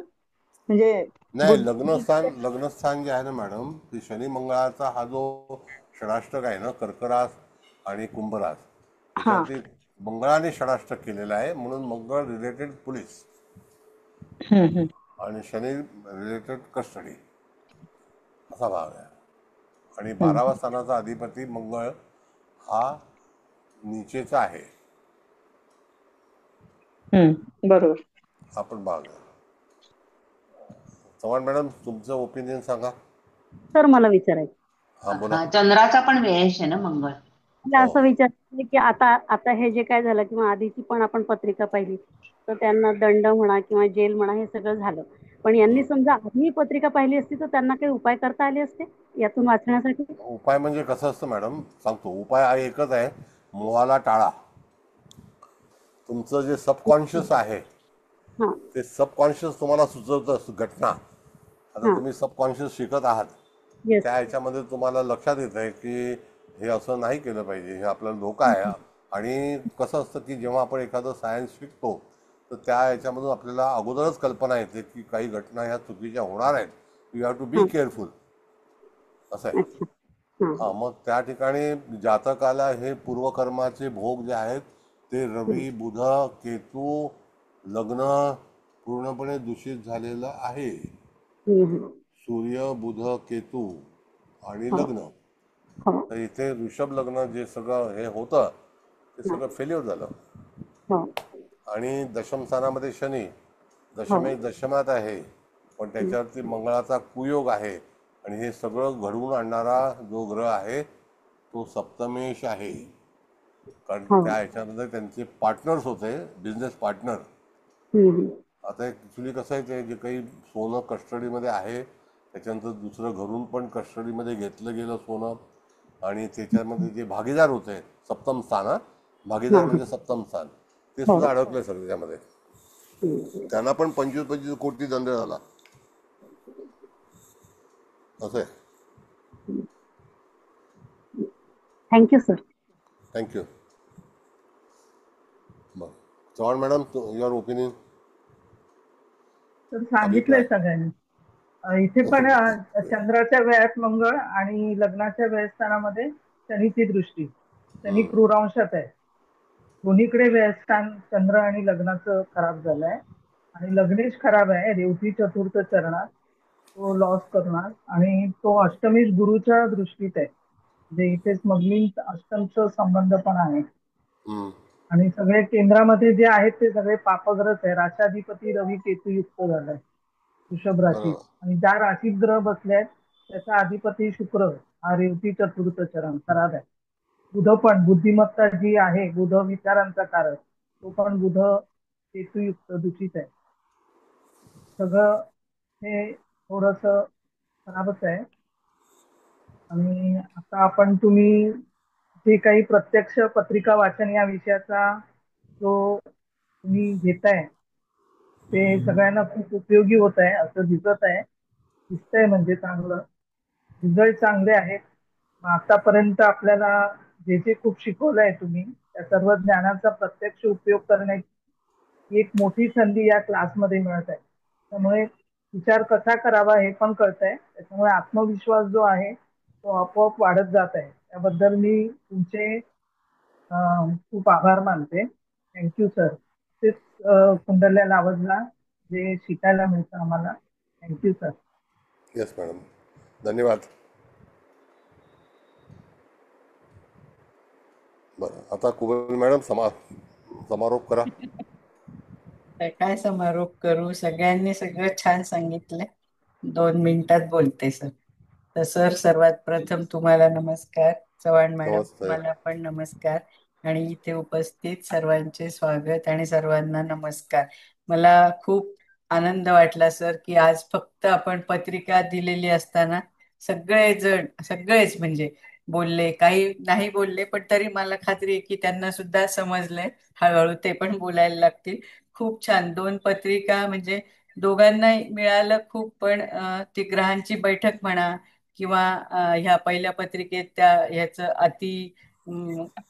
म्हणजे नाही, लग्नस्थान जे आहे ना मॅडम, ते शनी मंगळाचा हा जो षडाष्टक आहे ना, कर्करास आणि कुंभरास, त्याच्यावरती मंगळाने षडाष्टक केलेला आहे. म्हणून मंगळ रिलेटेड पोलीस आणि शनी रिलेटेड कस्टडी असा भाग आहे. आणि 12व्या स्थानाचा अधिपती मंगळ हा नीचेचा आहे. बरोबर. हा पण भाग आहे. चव्हाण मॅडम, तुमचं ओपिनियन सांगा. सर मला विचारायचं, हा बोला. चंद्राचा पण वेश आहे ना मंगळ. मला असं विचारायचं की आता हे जे काय झालं किंवा आधीची पण आपण पत्रिका पाहिली तर त्यांना दंड म्हणा किंवा जेल म्हणा हे सगळं झालं, पण यांनी समजा आधी पत्रिका पाहिली असती तर त्यांना काही उपाय करता आले असते यातून वाचण्यासाठी? उपाय म्हणजे कसं असतं मॅडम, सांगतो. उपाय हा एकच आहे, मोहाला टाळा. तुमचं जे सबकॉन्शियस आहे ते सबकॉन्शियस तुम्हाला सुचवतं घटना. आता तुम्ही सबकॉन्शियस शिकत आहात, त्या ह्याच्यामध्ये तुम्हाला लक्षात येत आहे की हे असं नाही केलं पाहिजे, हे आपल्याला धोका आहे. आणि कसं असतं की जेव्हा आपण एखादं सायन्स शिकतो तर त्या ह्याच्यामधून आपल्याला अगोदरच कल्पना येते की काही घटना ह्या चुकीच्या होणार आहेत, you have to be careful, असं आहे. हां, मग त्या ठिकाणी जातकाला हे पूर्वकर्माचे भोग जे आहेत ते रवी, बुध, केतू, लग्न पूर्णपणे दूषित झालेलं आहे. सूर्य, बुध, केतू आणि लग्न. तर इथे ऋषभ लग्न जे सगळं हे होतं ते सगळं फेल्युअर झालं. आणि दशम स्थानामध्ये शनी, दशमात आहे, पण त्याच्यावरती मंगळाचा कुयोग आहे. आणि हे सगळं घडवून आणणारा जो ग्रह आहे तो सप्तमेश आहे. कारण त्या ह्याच्यामध्ये त्यांचे पार्टनर्स होते, बिझनेस पार्टनर. आता ॲक्च्युली कसं आहे, ते जे काही सोनं कस्टडीमध्ये आहे त्याच्यानंतर दुसरं घरून पण कस्टडीमध्ये घेतलं गेलं सोनं, आणि त्याच्यामध्ये जे भागीदार होते, सप्तम स्थान, भागीदार म्हणजे सप्तम स्थान, ते सुद्धा अडकले सगळे त्यामध्ये. त्यांना पण 25-25 कोटी दंड झाला. असं आहे. Thank you sir. थँक्यू. बरं, चव्हाण मॅडम, युअर ओपिनियन. तर सांगितलंय सगळ्यांनी. इथे पण चंद्राच्या वेळात मंगळ आणि लग्नाच्या वेळस्थानामध्ये शनीची दृष्टी. शनी क्रूरांशात आहे. दोन्हीकडे वेळस्थान चंद्र आणि लग्नाचं खराब झालंय आणि लग्नेश खराब आहे रेवती चतुर्थ चरणात. तो लॉस करणार आणि तो अष्टमेश गुरुच्या दृष्टीत आहे. म्हणजे इथे स्मगलिंग अष्टमचा संबंध पण आहे. आणि सगळे केंद्रामध्ये जे आहेत ते सगळे पापग्रस्त आहे. राष्ट्राधिपती रवी केतू युक्त झालाय वृषभ राशीत आणि ज्या राशीत ग्रह बसले त्याचा अधिपती शुक्र हा रेवती चतुर्थ चरण खराब आहे. बुध पण बुद्धिमत्ता जी आहे, बुध विचारांचा कारक, तो पण बुध केतुयुक्त दूषित आहे. सगळं हे थोडस खराबच आहे. आणि आता आपण तुम्ही जे काही प्रत्यक्ष पत्रिका वाचन या विषयाचा जो तुम्ही घेताय ते सगळ्यांना खूप उपयोगी होत आहे असं दिसतंय म्हणजे चांगलं रिझल्ट चांगले आहेत. आतापर्यंत आपल्याला जे जे खूप शिकवलंय तुम्ही त्या सर्व ज्ञानाचा प्रत्यक्ष उपयोग करण्याची एक मोठी संधी या क्लासमध्ये मिळत आहे. त्यामुळे विचार कसा करावा हे पण कळत आहे. त्याच्यामुळे आत्मविश्वास जो आहे तो आपोआप वाढत जात आहे. त्याबद्दल मी तुमचे खूप आभार मानते. Thank you sir. तेच कुंडल्या लावजला जे शिकायला मिळतं आम्हाला. Thank you sir. येस मॅडम, धन्यवाद. बरं, आता कुबल मॅडम समारोप करा. काय समारोप करू, सगळ्यांनी सगळं छान सांगितलंय. 2 मिनिटात बोलते सर. तर सर सर्वात प्रथम तुम्हाला नमस्कार. चव्हाण मॅडम तुम्हाला पण नमस्कार आणि इथे उपस्थित सर्वांचे स्वागत आणि सर्वांना नमस्कार. मला खूप आनंद वाटला सर की आज फक्त आपण पत्रिका दिलेली असताना सगळेच म्हणजे बोलले, काही नाही बोलले, पण तरी मला खात्री आहे की त्यांना सुद्धा समजलंय. हळूहळू ते पण बोलायला लागतील. खूप छान 2 पत्रिका म्हणजे दोघांना मिळालं खूप. पण ती ग्रहांची बैठक म्हणा किंवा ह्या पहिल्या पत्रिकेत त्या ह्याचं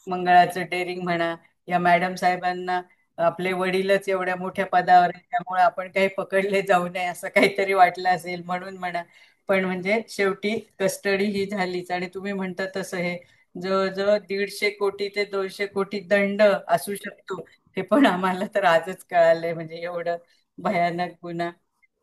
मंगळाचं डेअरिंग म्हणा, या मॅडम साहेबांना आपले वडीलच एवढ्या मोठ्या पदावर आहेत त्यामुळे आपण काही पकडले जाऊ नये असं काहीतरी वाटलं असेल म्हणून म्हणा. पण म्हणजे शेवटी कस्टडी ही झालीच. आणि तुम्ही म्हणता तसं हे जवळजवळ 150 कोटी ते 200 कोटी दंड असू शकतो हे पण आम्हाला तर आजच कळालंय. म्हणजे एवढं भयानक गुन्हा.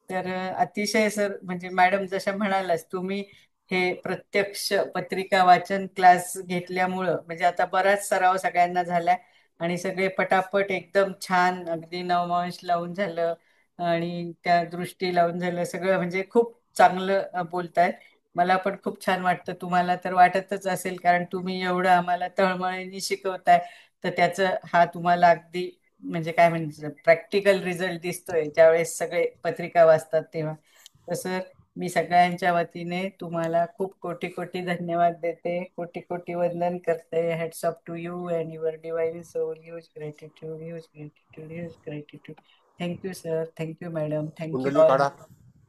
तर अतिशय सर म्हणजे मॅडम जशा म्हणालाच तुम्ही हे प्रत्यक्ष पत्रिका वाचन क्लास घेतल्यामुळं म्हणजे आता बराच सराव सगळ्यांना झालाय आणि सगळे पटापट एकदम छान अगदी नवमांश लावून झालं आणि त्या दृष्टी लावून झालं. सगळं म्हणजे खूप चांगलं बोलतायत. मला पण खूप छान वाटतं. तुम्हाला तर वाटतच असेल कारण तुम्ही एवढं आम्हाला तळमळीने शिकवताय. तर त्याचं हा तुम्हाला अगदी म्हणजे काय म्हणजे प्रॅक्टिकल रिझल्ट दिसतोय ज्यावेळेस सगळे पत्रिका वाचतात तेव्हा. तसं मी सगळ्यांच्या वतीने तुम्हाला खूप कोटी कोटी धन्यवाद देते, कोटी कोटी वंदन करते. Hats off to you and your divine soul. Huge gratitude, huge gratitude, huge gratitude. Thank you sir, thank you madam, thank you कुंडली ऑल. काढा.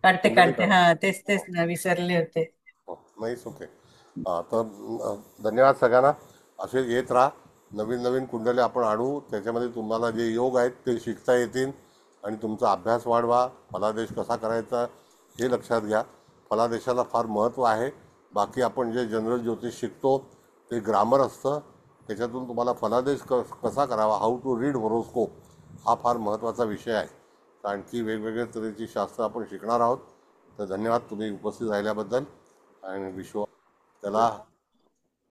काढते हा तेच ना विसरले होते. नाही ओके. तर धन्यवाद सगळ्यांना. असे येत राहा. नवीन नवीन कुंडले आपण आणू. त्याच्यामध्ये तुम्हाला जे योग आहेत ते शिकता येतील आणि तुमचा अभ्यास वाढवा. फलादेश कसा करायचा हे लक्षात घ्या. फलादेशाला फार महत्त्व आहे. बाकी आपण जे जनरल ज्योतिष शिकतो ते ग्रामर असतं. त्याच्यातून तुम्हाला फलादेश कसा करावा, हाऊ टू रीड होरोस्कोप, हा फार महत्त्वाचा विषय आहे. आणखी वेगवेगळ्या तऱ्हेची शास्त्र आपण शिकणार आहोत. तर धन्यवाद तुम्ही उपस्थित राहिल्याबद्दल आणि विश्व त्याला